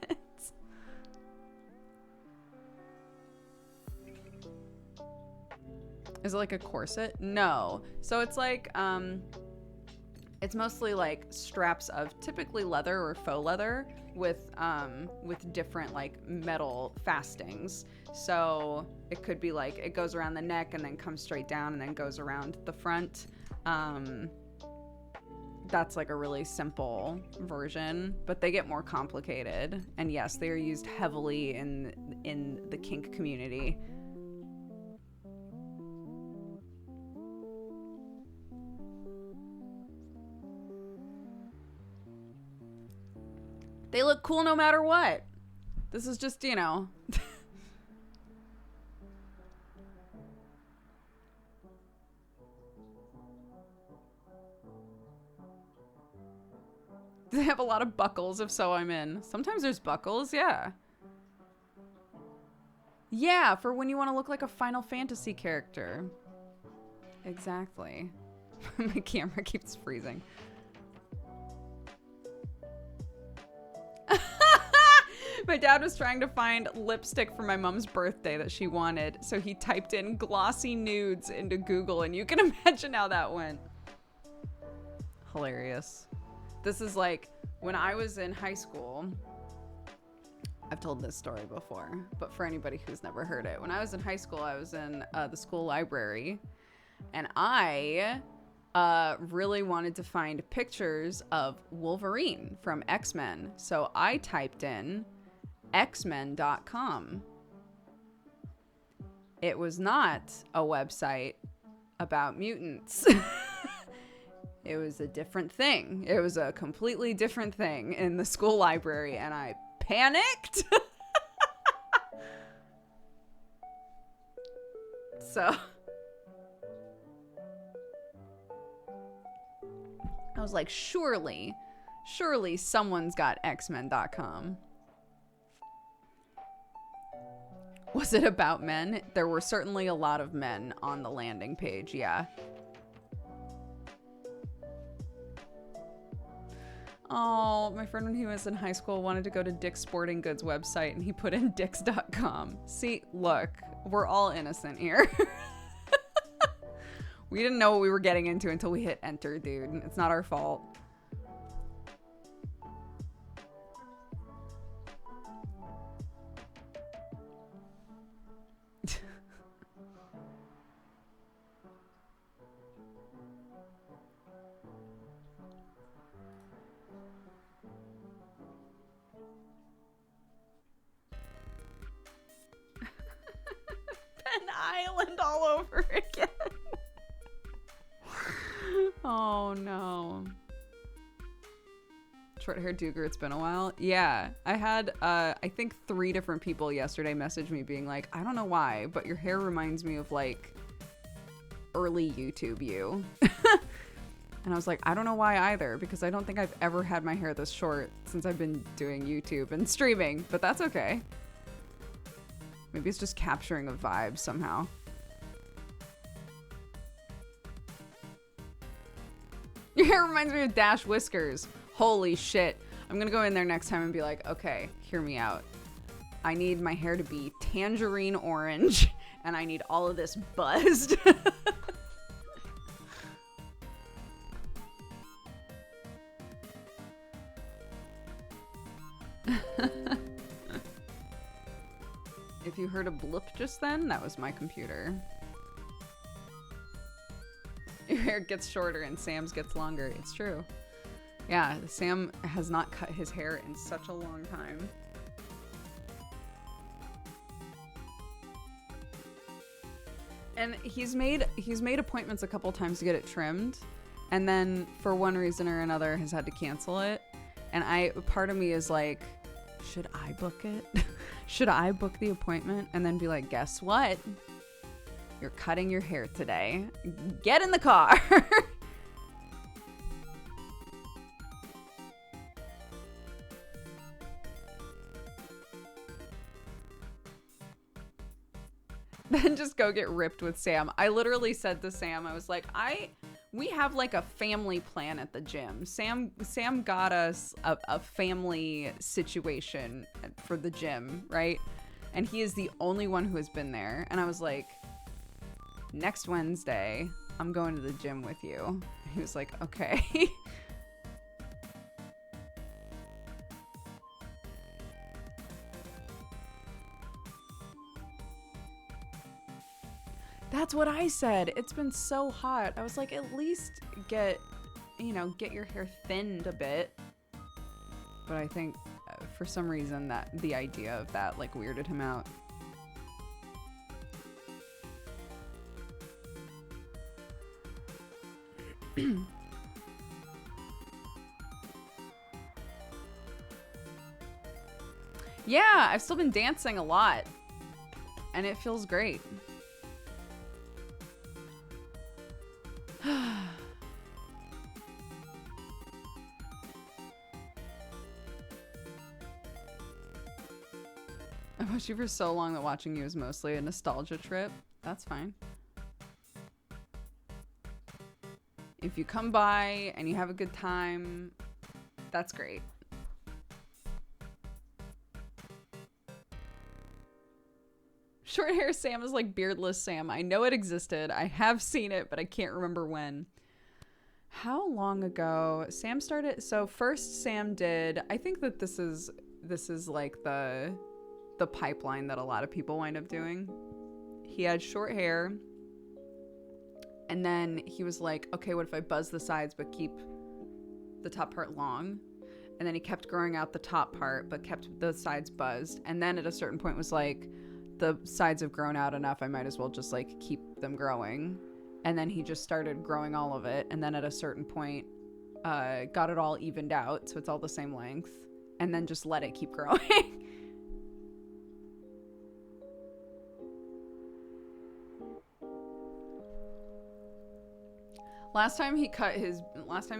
Is it like a corset? No. So it's like, it's mostly like straps of typically leather or faux leather with different like metal fastings. So it could be like, it goes around the neck and then comes straight down and then goes around the front. That's like a really simple version, but they get more complicated. And yes, they are used heavily in the kink community. They look cool no matter what. This is just, you know. They have a lot of buckles, if so I'm in. Sometimes there's buckles, yeah. Yeah, for when you want to look like a Final Fantasy character. Exactly. My camera keeps freezing. My dad was trying to find lipstick for my mom's birthday that she wanted, so he typed in glossy nudes into Google, and you can imagine how that went. Hilarious. This is like when I was in high school. I've told this story before, but for anybody who's never heard it, when I was in high school, I was in the school library, and I really wanted to find pictures of Wolverine from X-Men. So I typed in xmen.com. It was not a website about mutants. It was a different thing. It was a completely different thing in the school library, and I panicked. So I was like, surely someone's got xmen.com. Was it about men? There were certainly a lot of men on the landing page, yeah. Oh, my friend when he was in high school wanted to go to Dick's Sporting Goods website, and he put in dicks.com. See, look, we're all innocent here. We didn't know what we were getting into until we hit enter, dude. It's not our fault. Island all over it. Oh no. Short hair Dooger, it's been a while. Yeah, I had I think 3 different people yesterday message me being like, I don't know why, but your hair reminds me of like early YouTube you. And I was like, I don't know why either, because I don't think I've ever had my hair this short since I've been doing YouTube and streaming, but that's okay. Maybe it's just capturing a vibe somehow. Your hair reminds me of Dash Whiskers. Holy shit. I'm gonna go in there next time and be like, okay, hear me out. I need my hair to be tangerine orange, and I need all of this buzzed. If you heard a blip just then, that was my computer. Your hair gets shorter and Sam's gets longer. It's true. Yeah, Sam has not cut his hair in such a long time. And he's made appointments a couple times to get it trimmed, and then for one reason or another has had to cancel it. And part of me is like, should I book it? Should I book the appointment and then be like, guess what? You're cutting your hair today. Get in the car. Then just go get ripped with Sam. I literally said to Sam, I was like, we have like a family plan at the gym. Sam got us a family situation for the gym, right? And he is the only one who has been there. And I was like, next Wednesday, I'm going to the gym with you. He was like, okay. That's what I said. It's been so hot. I was like, at least get your hair thinned a bit. But I think for some reason that the idea of that like weirded him out. Yeah, I've still been dancing a lot. And it feels great. I've watched you for so long that watching you is mostly a nostalgia trip. That's fine. If you come by and you have a good time, that's great. Short hair Sam is like beardless Sam. I know it existed. I have seen it, but I can't remember when. How long ago? Sam started. So first Sam did. I think that this is like the pipeline that a lot of people wind up doing. He had short hair, and then he was like, okay, what if I buzz the sides but keep the top part long? And then he kept growing out the top part but kept the sides buzzed. And then at a certain point was like, the sides have grown out enough, I might as well just like keep them growing. And then he just started growing all of it, and then at a certain point got it all evened out so it's all the same length, and then just let it keep growing. Last time he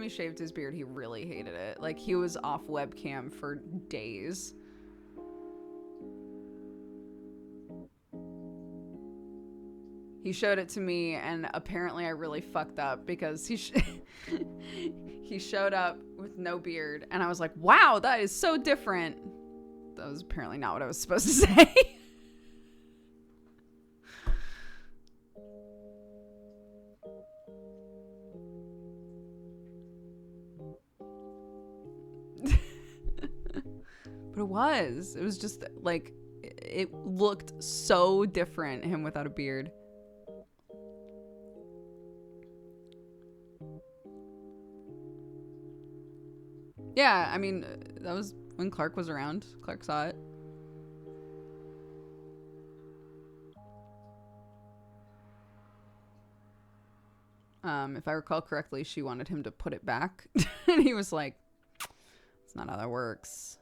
shaved his beard, he really hated it. Like, he was off webcam for days. He showed it to me, and apparently I really fucked up because he showed up with no beard, and I was like, wow, that is so different. That was apparently not what I was supposed to say. But it was just like, it looked so different, him without a beard. Yeah, I mean, that was when Clark was around. Clark saw it. If I recall correctly, she wanted him to put it back. And he was like, that's not how that works.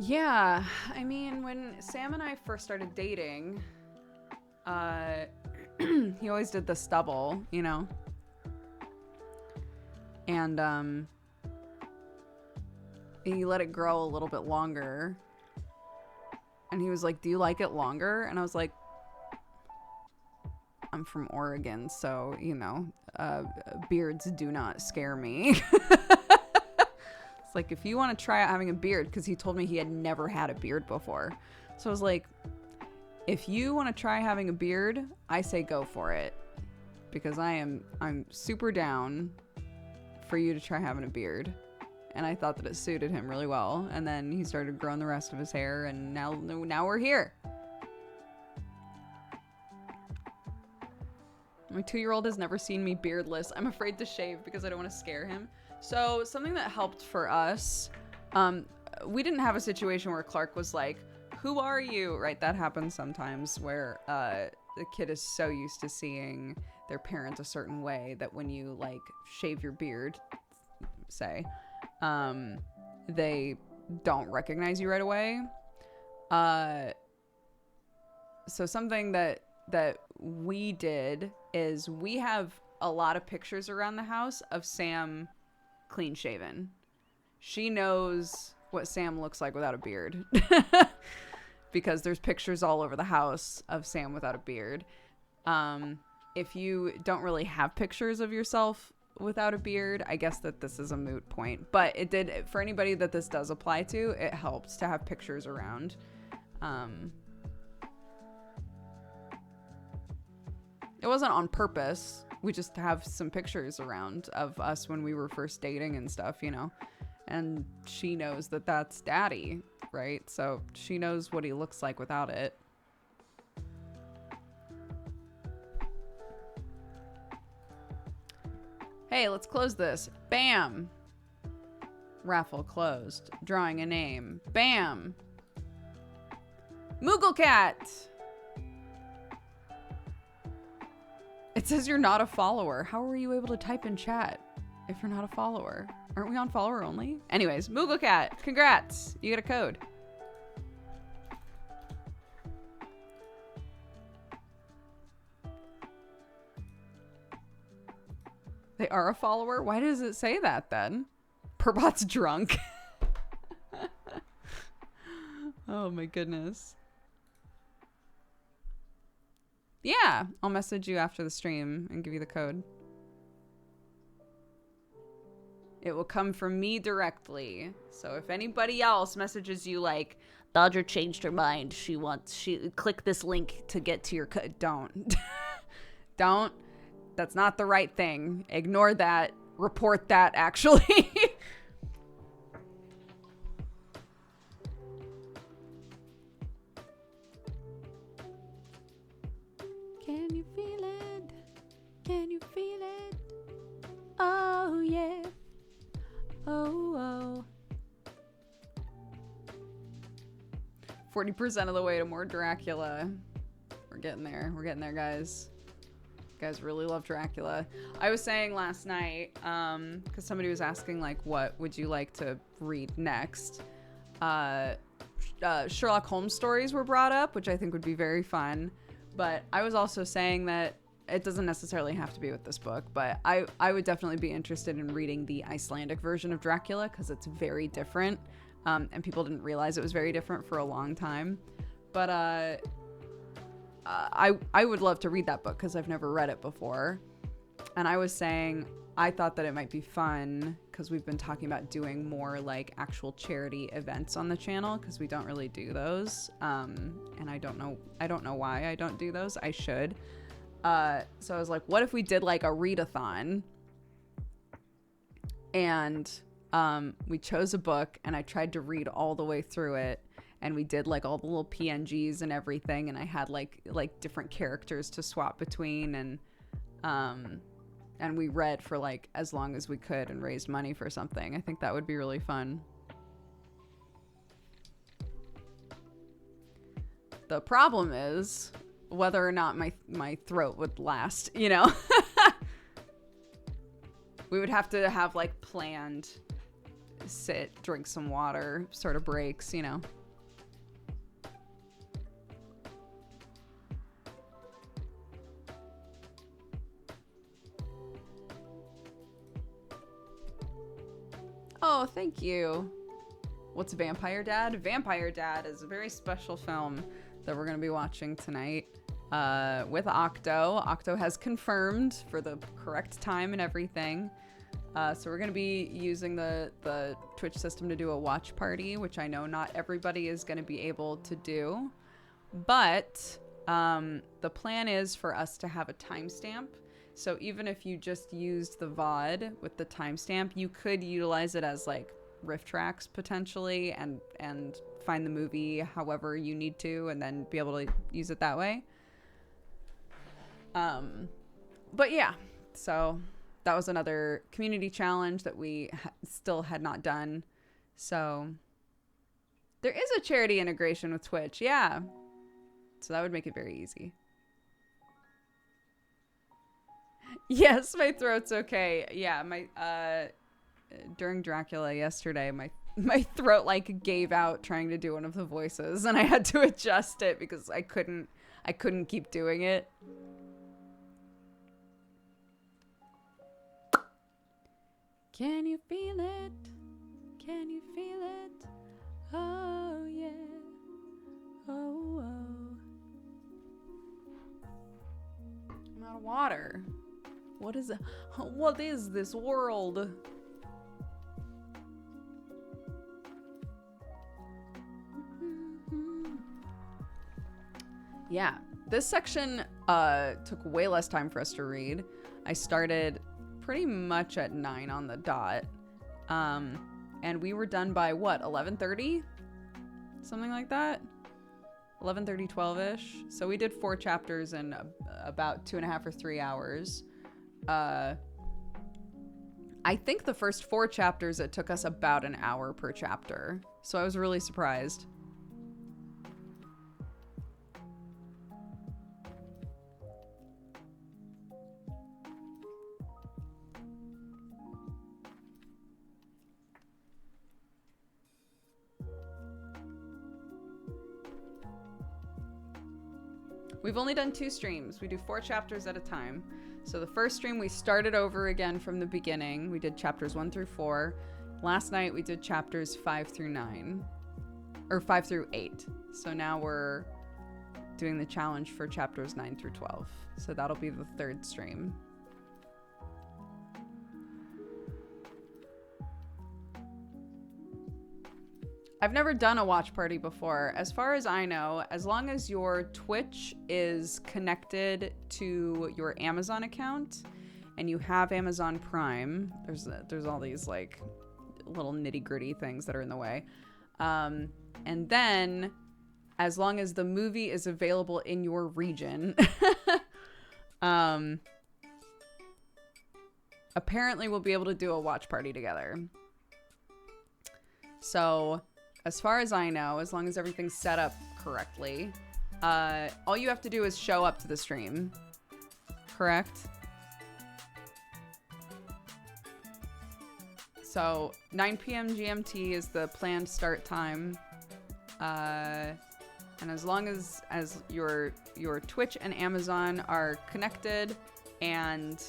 Yeah, I mean, when Sam and I first started dating, he always did the stubble, you know? And, he let it grow a little bit longer. And he was like, do you like it longer? And I was like, I'm from Oregon, so, you know, beards do not scare me. It's like, if you want to try out having a beard, because he told me he had never had a beard before. So I was like, if you want to try having a beard, I say go for it. Because I'm super down for you to try having a beard. And I thought that it suited him really well. And then he started growing the rest of his hair, and now we're here. My 2-year-old has never seen me beardless. I'm afraid to shave because I don't want to scare him. So something that helped for us, we didn't have a situation where Clark was like, who are you? Right? That happens sometimes where the kid is so used to seeing their parent a certain way that when you like shave your beard, say, they don't recognize you right away. So something that we did is we have a lot of pictures around the house of Sam clean shaven. She knows what Sam looks like without a beard. Because there's pictures all over the house of Sam without a beard. If you don't really have pictures of yourself without a beard, I guess that this is a moot point. But it did, for anybody that this does apply to, it helps to have pictures around. It wasn't on purpose. We just have some pictures around of us when we were first dating and stuff, you know. And she knows that that's daddy, right? So she knows what he looks like without it. Hey, let's close this. Bam! Raffle closed. Drawing a name. Bam! Moogle Cat! It says you're not a follower. How were you able to type in chat if you're not a follower? Aren't we on follower only? Anyways, Moogle Cat, congrats. You get a code. They are a follower? Why does it say that then? Perbot's drunk. Oh my goodness. Yeah, I'll message you after the stream and give you the code. It will come from me directly. So if anybody else messages you like, Dodger changed her mind, she click this link to get to your code. Don't. Don't. That's not the right thing. Ignore that. Report that, actually. Can you feel it? Can you feel it? Oh, yeah. Oh, oh. 40% of the way to more Dracula. We're getting there. We're getting there, guys. You guys really love Dracula. I was saying last night, because somebody was asking, like, what would you like to read next? Sherlock Holmes stories were brought up, which I think would be very fun. But I was also saying that it doesn't necessarily have to be with this book, but I would definitely be interested in reading the Icelandic version of Dracula because it's very different, and people didn't realize it was very different for a long time. But I would love to read that book because I've never read it before. And I was saying I thought that it might be fun because we've been talking about doing more like actual charity events on the channel because we don't really do those. And I don't know why I don't do those. I should. So I was like, what if we did like a readathon And we chose a book, and I tried to read all the way through it. And we did like all the little PNGs and everything, and I had like different characters to swap between, and we read for like as long as we could and raised money for something. I think that would be really fun. The problem is whether or not my throat would last, you know? We would have to have like planned sit, drink some water sort of breaks, you know? Oh, thank you. What's Vampire Dad? Vampire Dad is a very special film that we're going to be watching tonight with Octo. Octo has confirmed for the correct time and everything. So we're going to be using the Twitch system to do a watch party, which I know not everybody is going to be able to do. But the plan is for us to have a timestamp. So even if you just used the VOD with the timestamp, you could utilize it as like riff tracks potentially and find the movie however you need to and then be able to use it that way. But yeah, so that was another community challenge that we still had not done. So there is a charity integration with Twitch. Yeah. So that would make it very easy. Yes, my throat's okay. Yeah, my during Dracula yesterday, my throat like gave out trying to do one of the voices, and I had to adjust it because I couldn't keep doing it. Can you feel it? Can you feel it? Oh yeah. Oh oh. I'm out of water. What is it? What is this world? Yeah, this section took way less time for us to read. I started pretty much at 9 on the dot. And we were done by what, 11:30? Something like that? 11:30, 12-ish. So we did 4 chapters in about 2.5 or 3 hours. I think the first 4 chapters, it took us about an hour per chapter. So I was really surprised. We've only done 2 streams. We do 4 chapters at a time. So the first stream, we started over again from the beginning. We did chapters 1 through 4. Last night, we did chapters 5 through 9. Or 5 through 8. So now we're doing the challenge for chapters 9 through 12. So that'll be the 3rd stream. I've never done a watch party before. As far as I know, as long as your Twitch is connected to your Amazon account and you have Amazon Prime, there's all these like little nitty-gritty things that are in the way. And then as long as the movie is available in your region, apparently we'll be able to do a watch party together. So as far as I know, as long as everything's set up correctly, all you have to do is show up to the stream. Correct? So 9 p.m. GMT is the planned start time. And as long as your Twitch and Amazon are connected and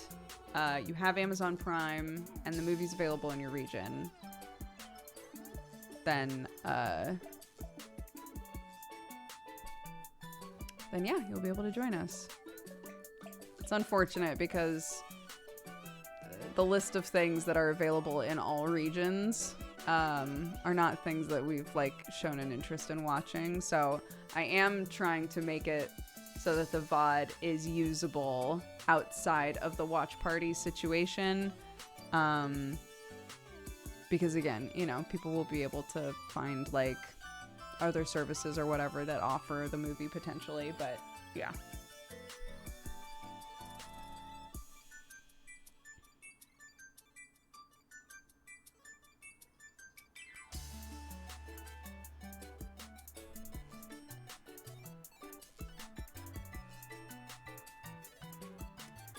you have Amazon Prime and the movie's available in your region, then yeah, you'll be able to join us. It's unfortunate because the list of things that are available in all regions are not things that we've like shown an interest in watching. So I am trying to make it so that the VOD is usable outside of the watch party situation. Because again, you know, people will be able to find like other services or whatever that offer the movie potentially, but yeah.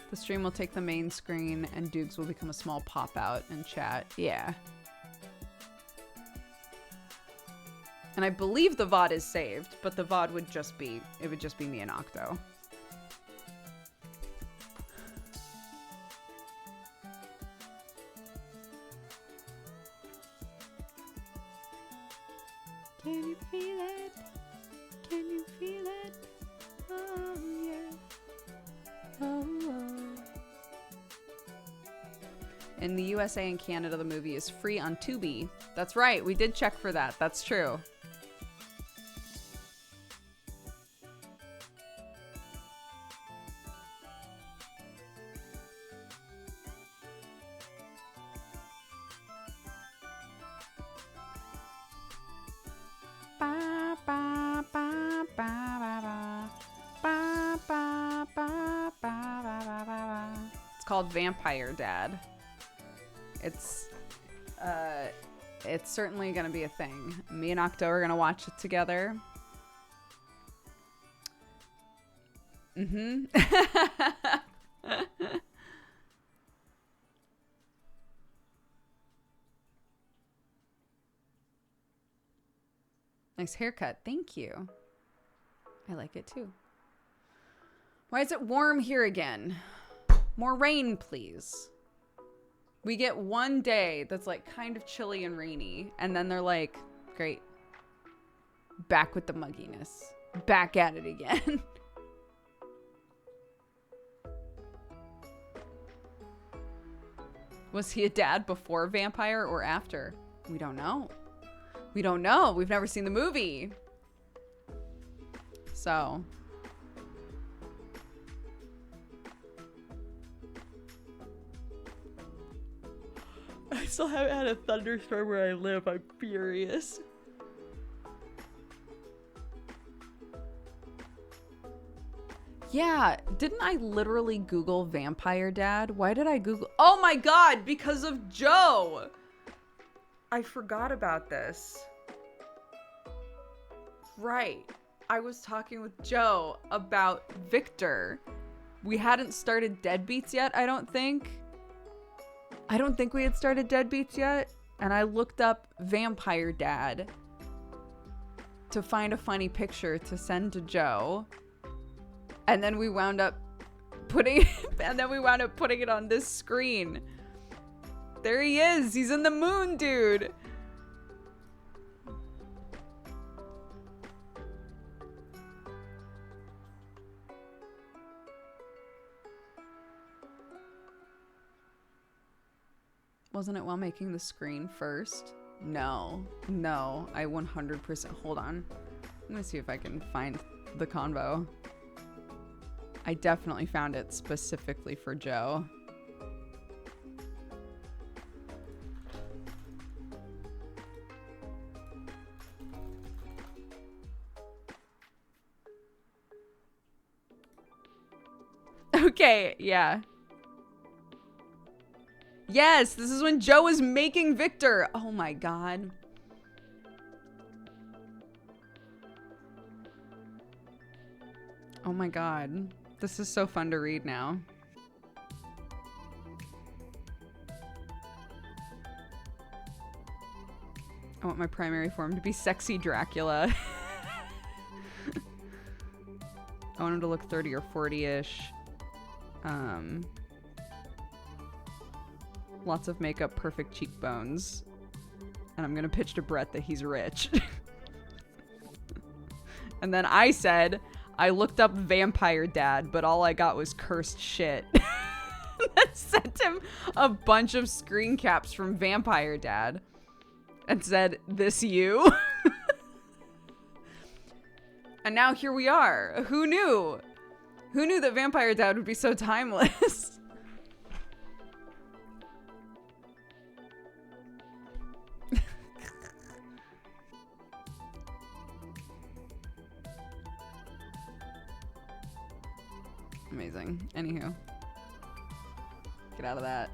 The stream will take the main screen and Doogs will become a small pop-out in chat. Yeah. And I believe the VOD is saved, but the VOD would just be, it would just be me and Octo. Can you feel it? Can you feel it? Oh, yeah. Oh, oh. In the USA and Canada, the movie is free on Tubi. That's right, we did check for that. That's true. It's called Vampire Dad. It's certainly gonna be a thing. Me and Octo are gonna watch it together. Mm-hmm. Nice haircut. Thank you. I like it too. Why is it warm here again? More rain, please. We get one day that's like kind of chilly and rainy, and then they're like, great. Back with the mugginess. Back at it again. Was he a dad before Vampire or after? We don't know. We don't know. We've never seen the movie. So. I still haven't had a thunderstorm where I live. I'm furious. Yeah, didn't I literally Google Vampire Dad? Why did I Google? Oh my God, because of Joe. I forgot about this. Right. I was talking with Joe about Victor. We hadn't started Deadbeats yet, I don't think. I don't think we had started Deadbeats yet. And I looked up Vampire Dad to find a funny picture to send to Joe. And then we wound up putting it on this screen. There he is. He's in the moon, dude. Wasn't it while making the screen first? No, I 100%, hold on. I'm gonna see if I can find the convo. I definitely found it specifically for Joe. Okay, yeah. Yes, this is when Joe was making Victor. Oh my God. Oh my God. This is so fun to read now. I want my primary form to be sexy Dracula. I want him to look 30 or 40-ish. Lots of makeup, perfect cheekbones. And I'm gonna pitch to Brett that he's rich. And then I said, I looked up Vampire Dad, but all I got was cursed shit. Then sent him a bunch of screen caps from Vampire Dad. And said, this you? And now here we are. Who knew? Who knew that Vampire Dad would be so timeless? amazing. Anywho. Get out of that.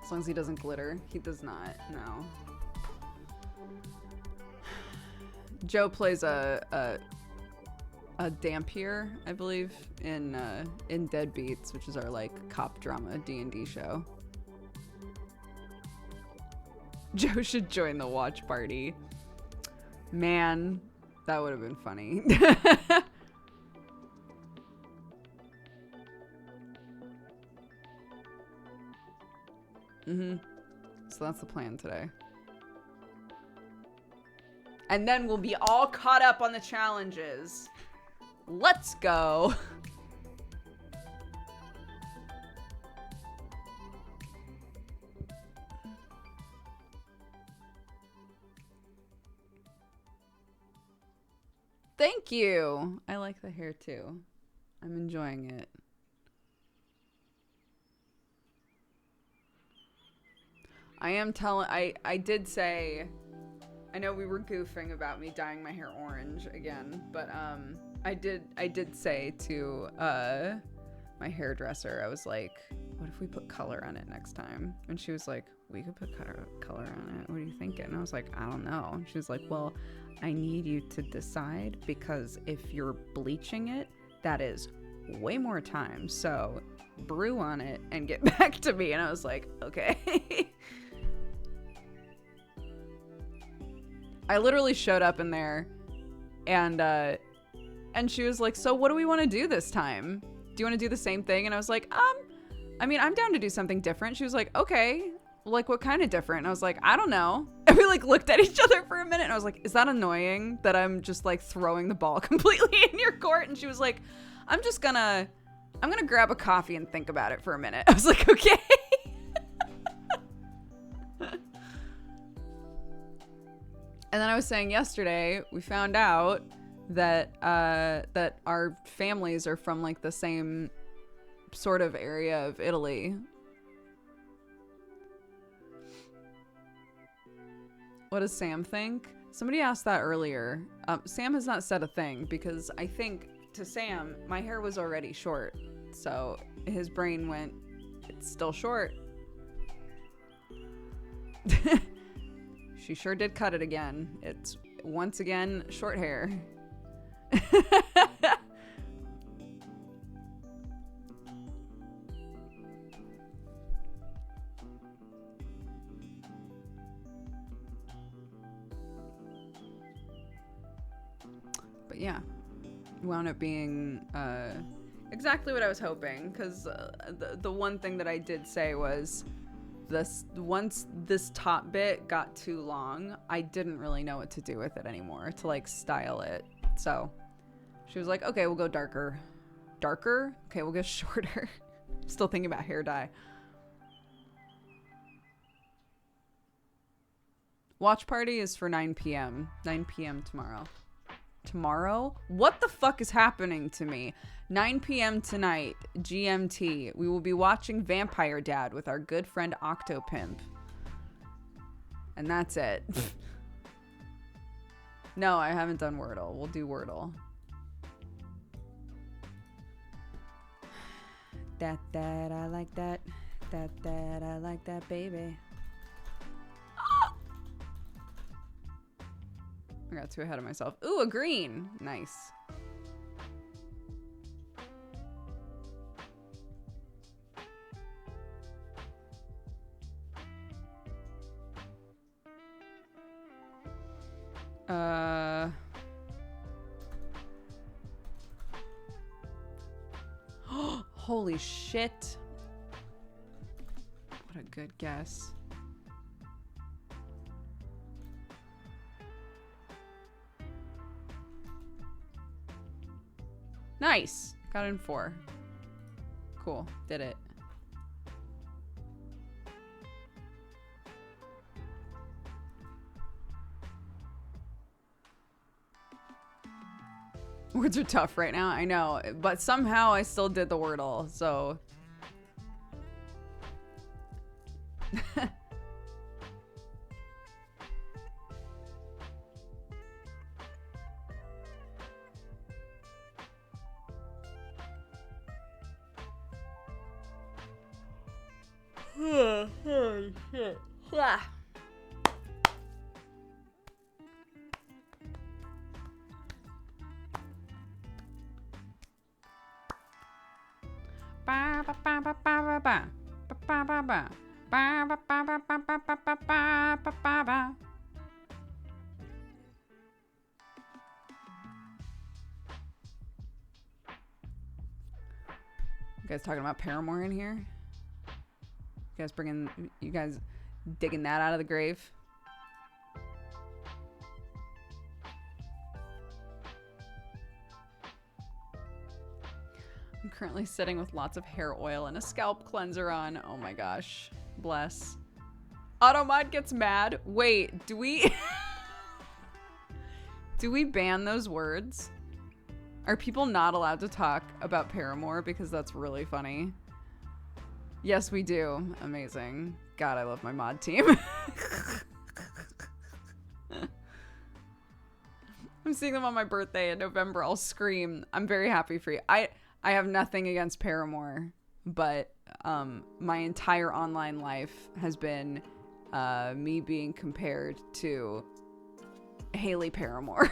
As long as he doesn't glitter. He does not, no. Joe plays a Dampier, I believe, in Deadbeats, which is our like cop drama D&D show. Joe should join the watch party. Man, that would have been funny. So that's the plan today. And then we'll be all caught up on the challenges. Let's go. Thank you. I like the hair too. I'm enjoying it. I did say, I know we were goofing about me dyeing my hair orange again, but I did say to my hairdresser, I was like, what if we put color on it next time? And she was like, we could put color on it. What are you thinking? And I was like, I don't know. And she was like, well, I need you to decide, because if you're bleaching it, that is way more time. So brew on it and get back to me. And I was like, okay. I literally showed up in there and she was like, so what do we want to do this time? Do you want to do the same thing? And I was like, I mean, I'm down to do something different. She was like, okay, like what kind of different? And I was like, I don't know. And we like looked at each other for a minute and I was like, is that annoying that I'm just like throwing the ball completely in your court? And she was like, I'm gonna grab a coffee and think about it for a minute. I was like, okay. And then I was saying yesterday, we found out that that our families are from like the same sort of area of Italy. What does Sam think? Somebody asked that earlier. Sam has not said a thing because I think to Sam, my hair was already short. So his brain went, it's still short. She sure did cut it again. It's once again short hair. But yeah, wound up being exactly what I was hoping, because the one thing that I did say was once this top bit got too long, I didn't really know what to do with it anymore to like style it. So she was like, okay, we'll go darker. Darker? Okay, we'll go shorter. Still thinking about hair dye. Watch party is for 9 p.m. 9 p.m. tomorrow. Tomorrow? What the fuck is happening to me? 9 p.m. tonight, GMT. We will be watching Vampire Dad with our good friend Octopimp. And that's it. No, I haven't done Wordle. We'll do Wordle. That, I like that. That, I like that, baby. I got too ahead of myself. Ooh, a green. Nice. Holy shit. What a good guess. Nice. Got in 4. Cool. Did it. Words are tough right now, I know, but somehow I still did the Wordle, so. Holy shit. Ah. Ba ba ba ba ba ba ba ba ba ba ba ba ba ba ba ba ba ba ba ba. You guys talking about Paramore in here? You guys digging that out of the grave? I'm currently sitting with lots of hair oil and a scalp cleanser on. Oh my gosh. Bless. Automod gets mad. Wait, do we... do we ban those words? Are people not allowed to talk about Paramore because that's really funny? Yes, we do. Amazing. God, I love my mod team. I'm seeing them on my birthday in November. I'll scream. I'm very happy for you. I have nothing against Paramore, but my entire online life has been me being compared to Haley Paramore.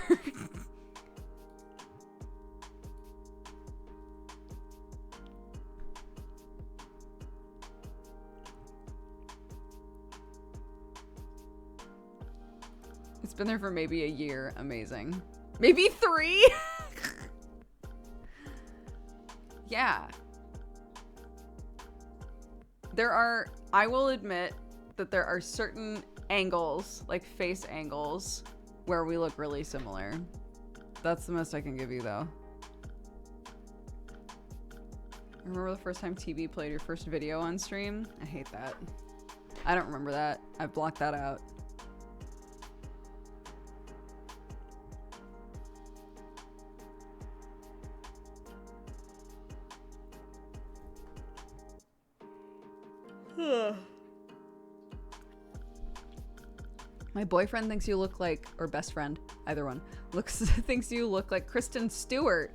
It's been there for maybe a year. Amazing. Maybe 3? Yeah. I will admit that there are certain angles, like face angles, where we look really similar. That's the most I can give you, though. Remember the first time TV played your first video on stream? I hate that. I don't remember that. I've blocked that out. My boyfriend thinks you look like, or best friend, either one, thinks you look like Kristen Stewart.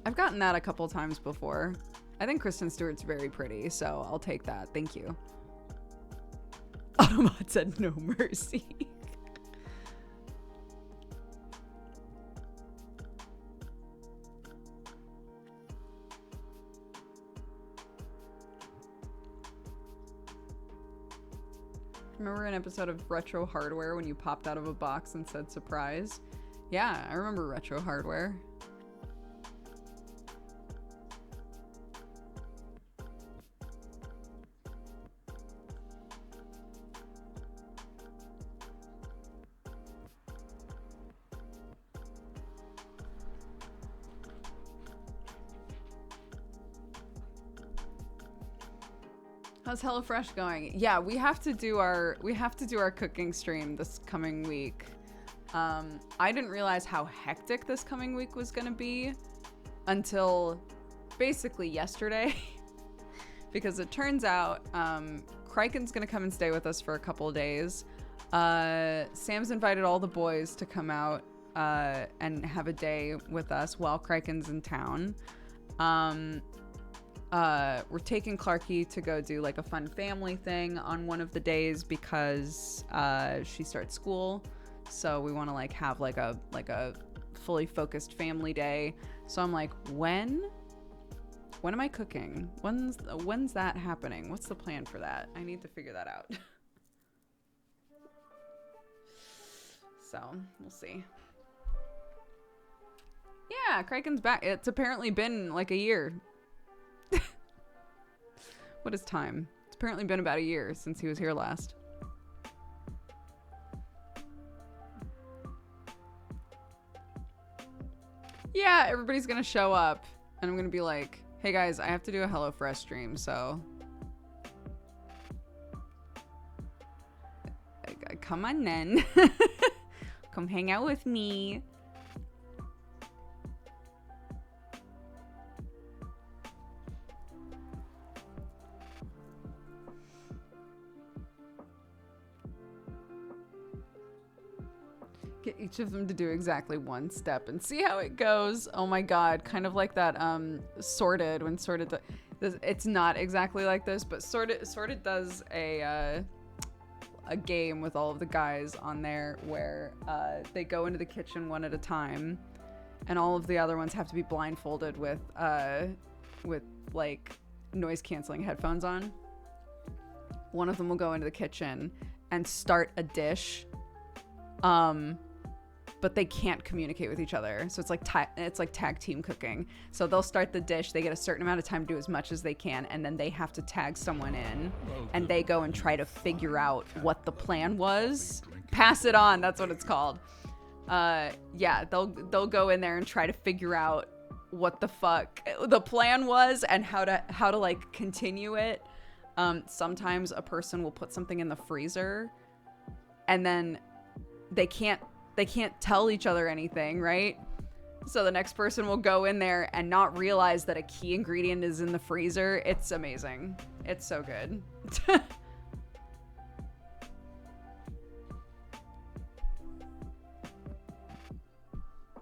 I've gotten that a couple times before. I think Kristen Stewart's very pretty, so I'll take that. Thank you. Automod said no mercy. Remember an episode of Retro Hardware when you popped out of a box and said surprise? Yeah, I remember Retro Hardware. How's HelloFresh going? Yeah, we have to do our cooking stream this coming week. I didn't realize how hectic this coming week was gonna be until basically yesterday, because it turns out Criken's gonna come and stay with us for a couple of days. Sam's invited all the boys to come out and have a day with us while Criken's in town. We're taking Clarky to go do like a fun family thing on one of the days because she starts school, so we want to like have like a fully focused family day. So I'm like, when am I cooking? When's that happening? What's the plan for that? I need to figure that out. So we'll see. Yeah, Kraken's back. It's apparently been like a year. What is time? It's apparently been about a year since he was here last. Yeah, everybody's gonna show up and I'm gonna be like, hey guys, I have to do a HelloFresh stream, so come on then. Come hang out with me. Get each of them to do exactly one step and see how it goes. Oh my god, kind of like that sorted when sorted It's not exactly like this, but sort of does a game with all of the guys on there where they go into the kitchen one at a time, and all of the other ones have to be blindfolded with like noise canceling headphones on. One of them will go into the kitchen and start a dish, but they can't communicate with each other. So it's like tag team cooking. So they'll start the dish, they get a certain amount of time to do as much as they can, and then they have to tag someone in, and they go and try to figure out what the plan was. Pass it on, that's what it's called. Yeah, they'll go in there and try to figure out what the fuck the plan was and how to like continue it. Sometimes a person will put something in the freezer, and then they can't tell each other anything, right? So the next person will go in there and not realize that a key ingredient is in the freezer. It's amazing. It's so good.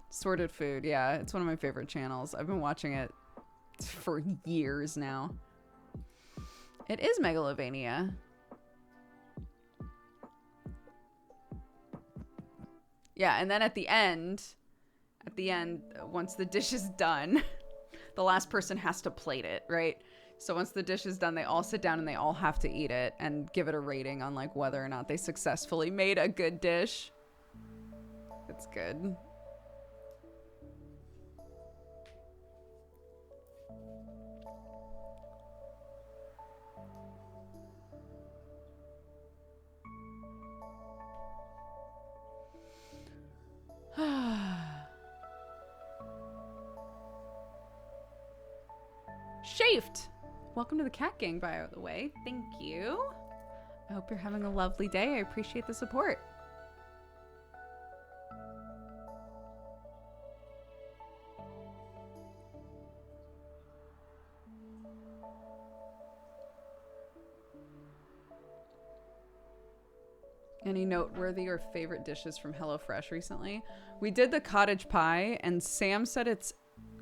Sorted Food, yeah, it's one of my favorite channels. I've been watching it for years now. It is Megalovania. Yeah, and then at the end, once the dish is done, the last person has to plate it, right? So once the dish is done, they all sit down and they all have to eat it and give it a rating on like whether or not they successfully made a good dish. It's good. Shaved. Welcome to the Cat Gang, by the way. Thank you. I hope you're having a lovely day. I appreciate the support. Any noteworthy or favorite dishes from HelloFresh recently? We did the cottage pie, and Sam said it's,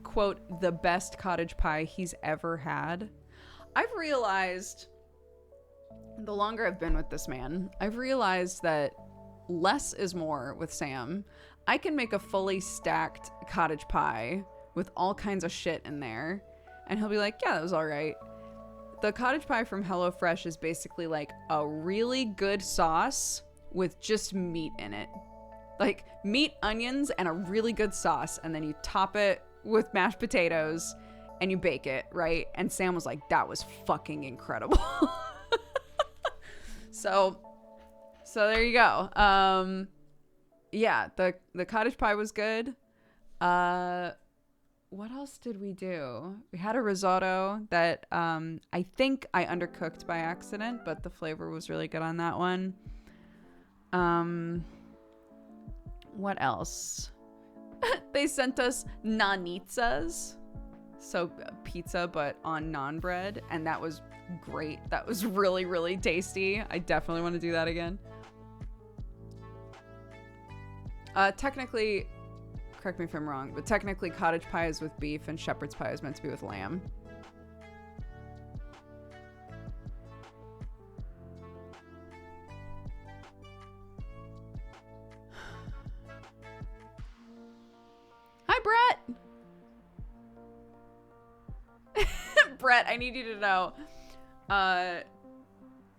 quote, the best cottage pie he's ever had. I've realized, the longer I've been with this man, I've realized that less is more with Sam. I can make a fully stacked cottage pie with all kinds of shit in there, and he'll be like, yeah, that was all right. The cottage pie from HelloFresh is basically like a really good sauce with just meat in it. Like meat, onions, and a really good sauce, and then you top it with mashed potatoes and you bake it, right? And Sam was like, that was fucking incredible. So there you go. Yeah, the cottage pie was good. What else did we do? We had a risotto that I think I undercooked by accident, but the flavor was really good on that one. What else? They sent us nanitsas, so pizza but on naan bread, and that was great. That was really, really tasty. I definitely want to do that again. Technically, correct me if I'm wrong, but technically cottage pie is with beef and shepherd's pie is meant to be with lamb. Hi, Brett. Brett, I need you to know.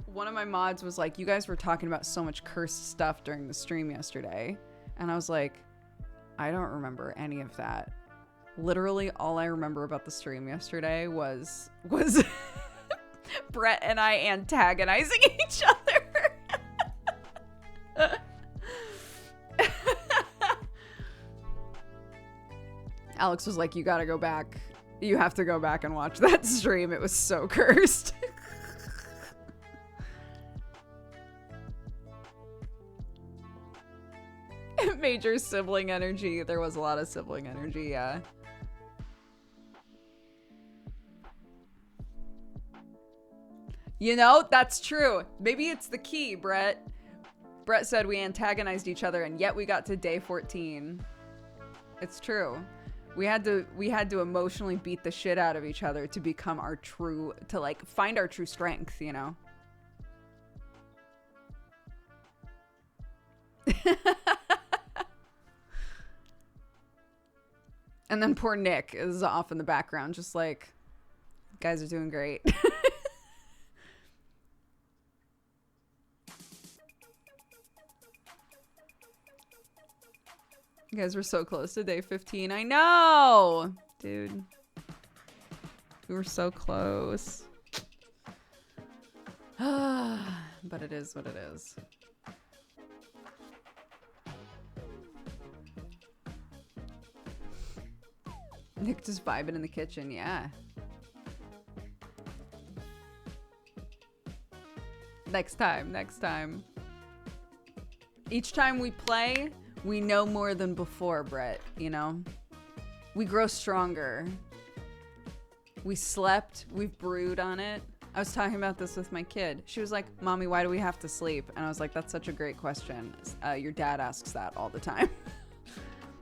One of my mods was like, you guys were talking about so much cursed stuff during the stream yesterday. And I was like, I don't remember any of that. Literally all I remember about the stream yesterday was Brett and I antagonizing each other. Alex was like, you gotta go back. You have to go back and watch that stream. It was so cursed. Major sibling energy. There was a lot of sibling energy, yeah. You know, that's true. Maybe it's the key, Brett. Brett said we antagonized each other and yet we got to day 14. It's true. We had to emotionally beat the shit out of each other to become to like find our true strength, you know? And then poor Nick is off in the background, just like, guys are doing great. You guys were so close to day 15. I know! Dude. We were so close. But it is what it is. Nick just vibing in the kitchen, yeah. Next time, next time. Each time we play, we know more than before, Brett, you know? We grow stronger. We slept, we've brewed on it. I was talking about this with my kid. She was like, Mommy, why do we have to sleep? And I was like, that's such a great question. Your dad asks that all the time.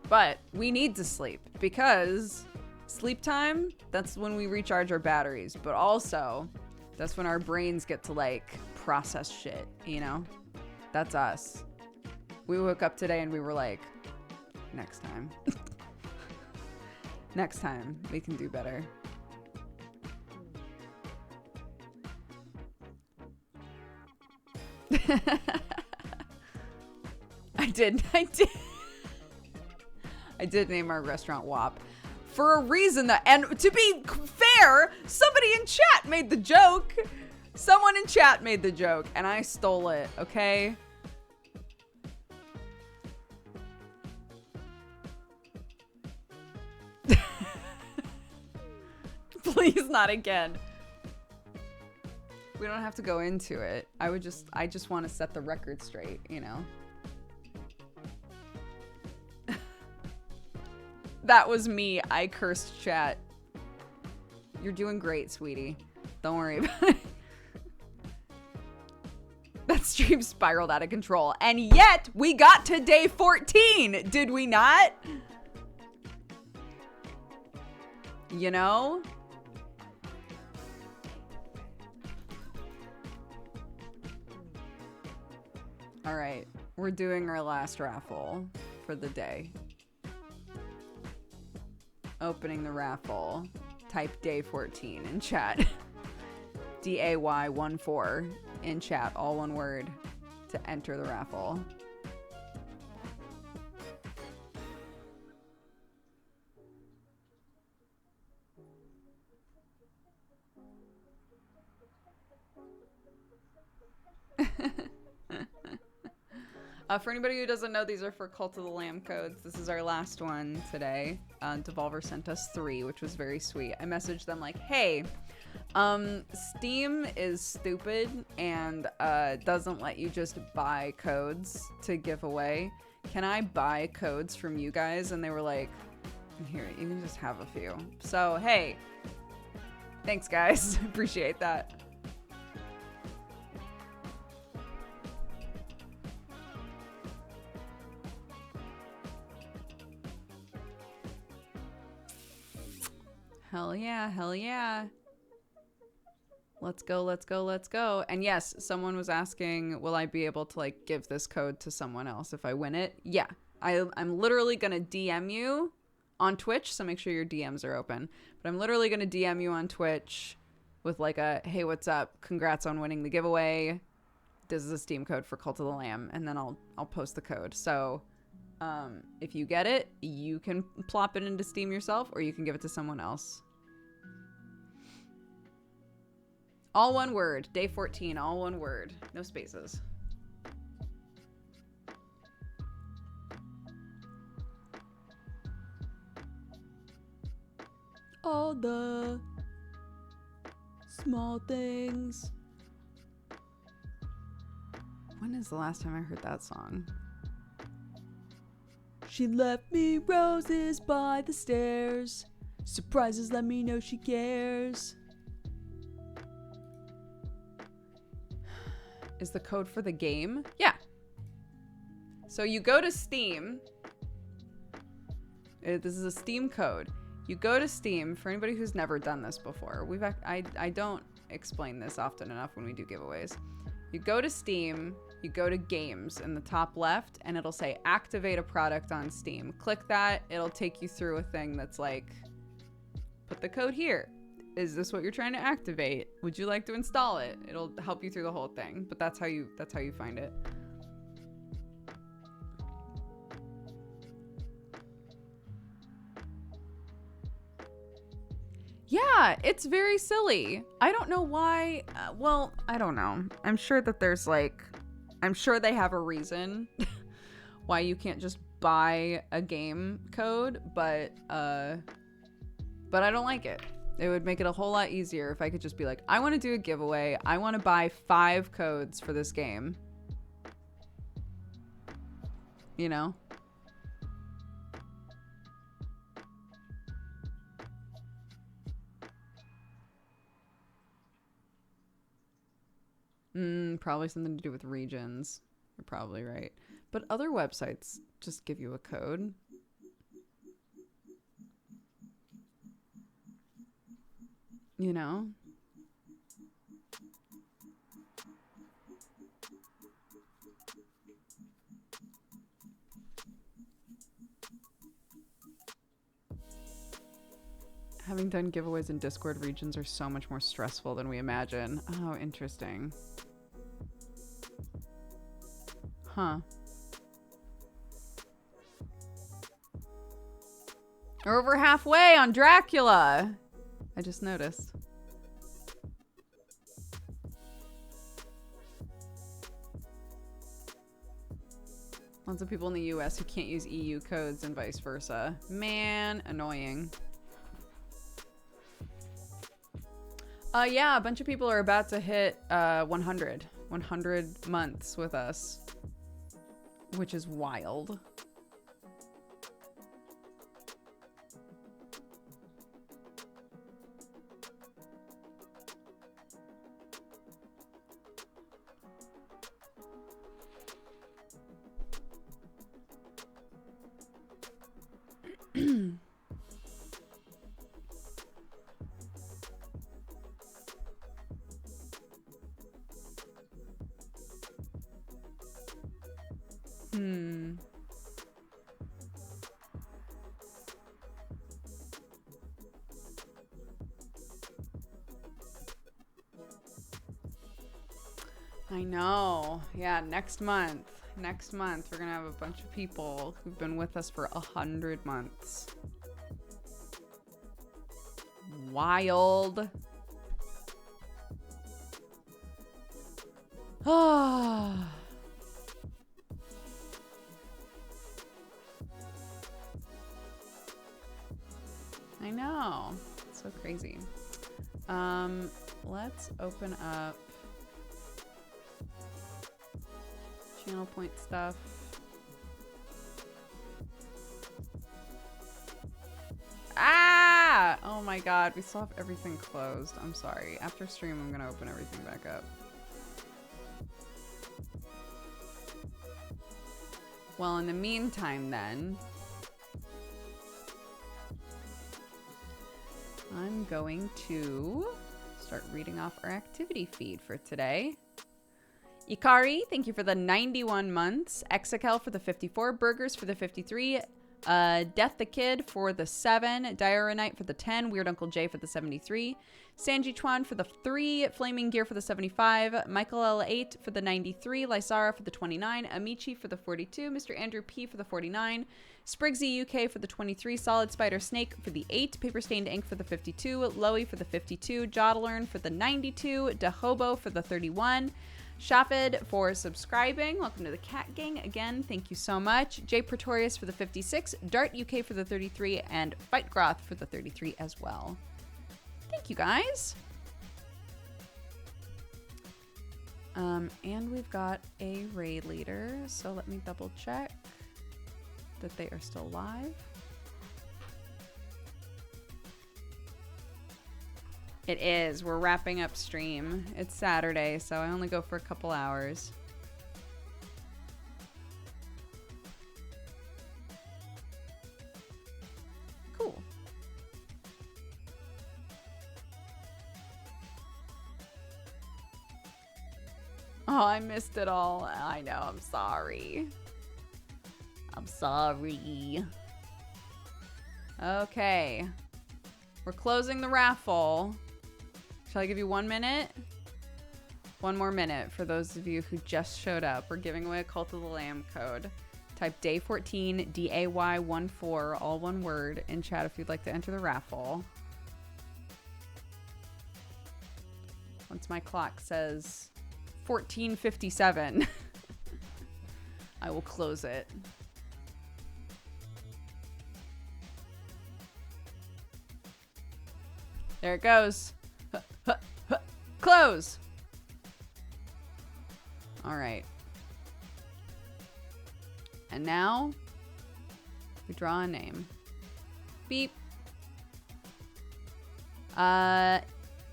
But we need to sleep because sleep time, that's when we recharge our batteries. But also, that's when our brains get to like process shit, you know? That's us. We woke up today and we were like, next time. Next time, we can do better. I did name our restaurant WAP for a reason and to be fair, somebody in chat made the joke. Someone in chat made the joke and I stole it, okay? Please, not again. We don't have to go into it. I just want to set the record straight, you know? That was me. I cursed chat. You're doing great, sweetie. Don't worry about it. That stream spiraled out of control. And yet, we got to day 14. Did we not? You know? All right. We're doing our last raffle for the day. Opening the raffle. Type day 14 in chat. DAY14 in chat, all one word, to enter the raffle. For anybody who doesn't know, these are for Cult of the Lamb codes. This is our last one today. Devolver sent us 3, which was very sweet. I messaged them like, hey, Steam is stupid and doesn't let you just buy codes to give away. Can I buy codes from you guys? And they were like, here, you can just have a few. So, hey, thanks guys. Appreciate that. Hell yeah, hell yeah. Let's go, let's go, let's go. And yes, someone was asking, will I be able to like give this code to someone else if I win it? Yeah, I'm literally gonna DM you on Twitch, so make sure your DMs are open. But I'm literally gonna DM you on Twitch with like a, hey, what's up? Congrats on winning the giveaway. This is a Steam code for Cult of the Lamb, and then I'll post the code. So if you get it, you can plop it into Steam yourself, or you can give it to someone else. All one word. Day 14, all one word. No spaces. All the small things. When is the last time I heard that song? She left me roses by the stairs. Surprises let me know she cares. Is the code for the game? Yeah. So you go to Steam. This is a Steam code. You go to Steam. For anybody who's never done this before, I don't explain this often enough when we do giveaways. You go to Steam, you go to games in the top left, and it'll say activate a product on Steam. Click that. It'll take you through a thing that's like, put the code here. Is this what you're trying to activate? Would you like to install it? It'll help you through the whole thing, but that's how you find it. Yeah, it's very silly. I don't know why. Well, I don't know. I'm sure that there's like, I'm sure they have a reason why you can't just buy a game code, but I don't like it. It would make it a whole lot easier if I could just be like, I want to do a giveaway. I want to buy 5 codes for this game. You know? Probably something to do with regions. You're probably right. But other websites just give you a code. You know? Having done giveaways in Discord, regions are so much more stressful than we imagine. Oh, interesting. Huh. We're over halfway on Dracula. I just noticed. Lots of people in the US who can't use EU codes and vice versa. Man, annoying. Yeah, a bunch of people are about to hit 100 months with us, which is wild. I know. Yeah, next month we're gonna have a bunch of people who've been with us for 100 months. Wild. Ah. I know. It's so crazy. Let's open up channel point stuff. Ah! Oh my god, we still have everything closed. I'm sorry. After stream, I'm gonna open everything back up. Well, in the meantime then, I'm going to start reading off our activity feed for today. Ikari, thank you for the 91 months. Exakel for the 54. Burgers for the 53. Death the Kid for the 7. Diorite for the 10. Weird Uncle J for the 73. Sanji Chuan for the 3. Flaming Gear for the 75. Michael L8 for the 93. Lysara for the 29. Amici for the 42. Mr. Andrew P for the 49. Sprigsy UK for the 23. Solid Spider Snake for the 8. Paper Stained Ink for the 52. Loey for the 52. Jodlern for the 92. Dahobo for the 31. Shafid for subscribing. Welcome to the Cat Gang. Again, thank you so much. Jay Pretorius for the 56. Dart UK for the 33. And Fight Groth for the 33 as well. Thank you, guys. And we've got a raid leader. So let me double check that they are still live. It is. We're wrapping up stream. It's Saturday, so I only go for a couple hours. Oh, I missed it all. I know. I'm sorry. I'm sorry. Okay. We're closing the raffle. Shall I give you 1 minute? 1 more minute for those of you who just showed up. We're giving away a Cult of the Lamb code. Type day 14 DAY14, all one word, in chat if you'd like to enter the raffle. Once my clock says 14:57, I will close it. There it goes. Close. All right. And now we draw a name. Beep.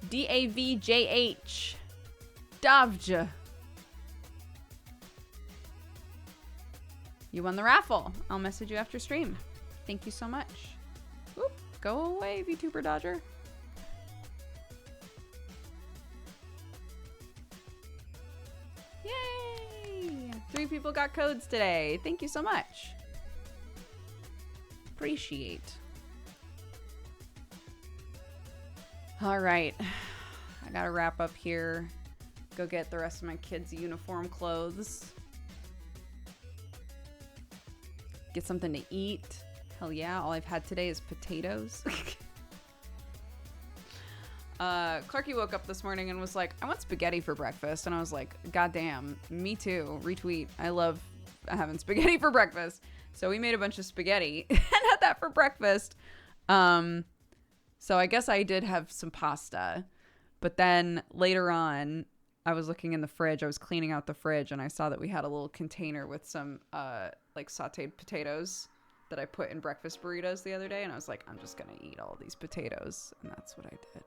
DAVJH. Davj. You won the raffle. I'll message you after stream. Thank you so much. Whoop. Go away, VTuber Dodger. Yay! 3 people got codes today. Thank you so much. Appreciate. All right. I gotta wrap up here. Go get the rest of my kids' uniform clothes. Get something to eat. Hell yeah, all I've had today is potatoes. Clarky woke up this morning and was like, I want spaghetti for breakfast. And I was like, God damn, me too. Retweet. I love having spaghetti for breakfast. So we made a bunch of spaghetti and had that for breakfast. So I guess I did have some pasta. But then later on, I was looking in the fridge. I was cleaning out the fridge and I saw that we had a little container with some like sauteed potatoes that I put in breakfast burritos the other day. And I was like, I'm just going to eat all these potatoes. And that's what I did.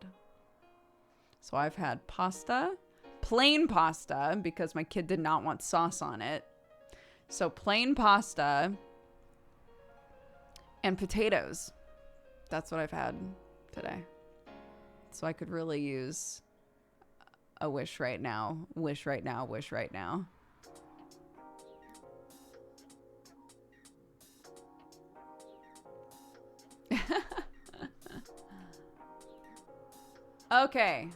So I've had pasta, plain pasta, because my kid did not want sauce on it. So plain pasta and potatoes. That's what I've had today. So I could really use a wish right now. Wish right now. Wish right now. Okay.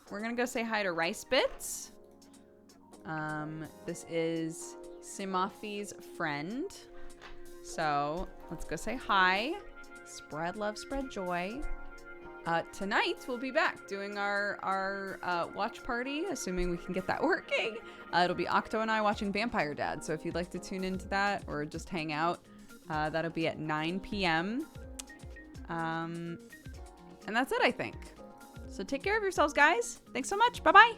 We're gonna go say hi to Rice Bits. This is Simafi's friend. So let's go say hi. Spread love, spread joy. Tonight we'll be back doing our watch party, assuming we can get that working. It'll be Octo and I watching Vampire Dad. So if you'd like to tune into that or just hang out, that'll be at 9 p.m. And that's it, I think. So take care of yourselves, guys. Thanks so much. Bye-bye.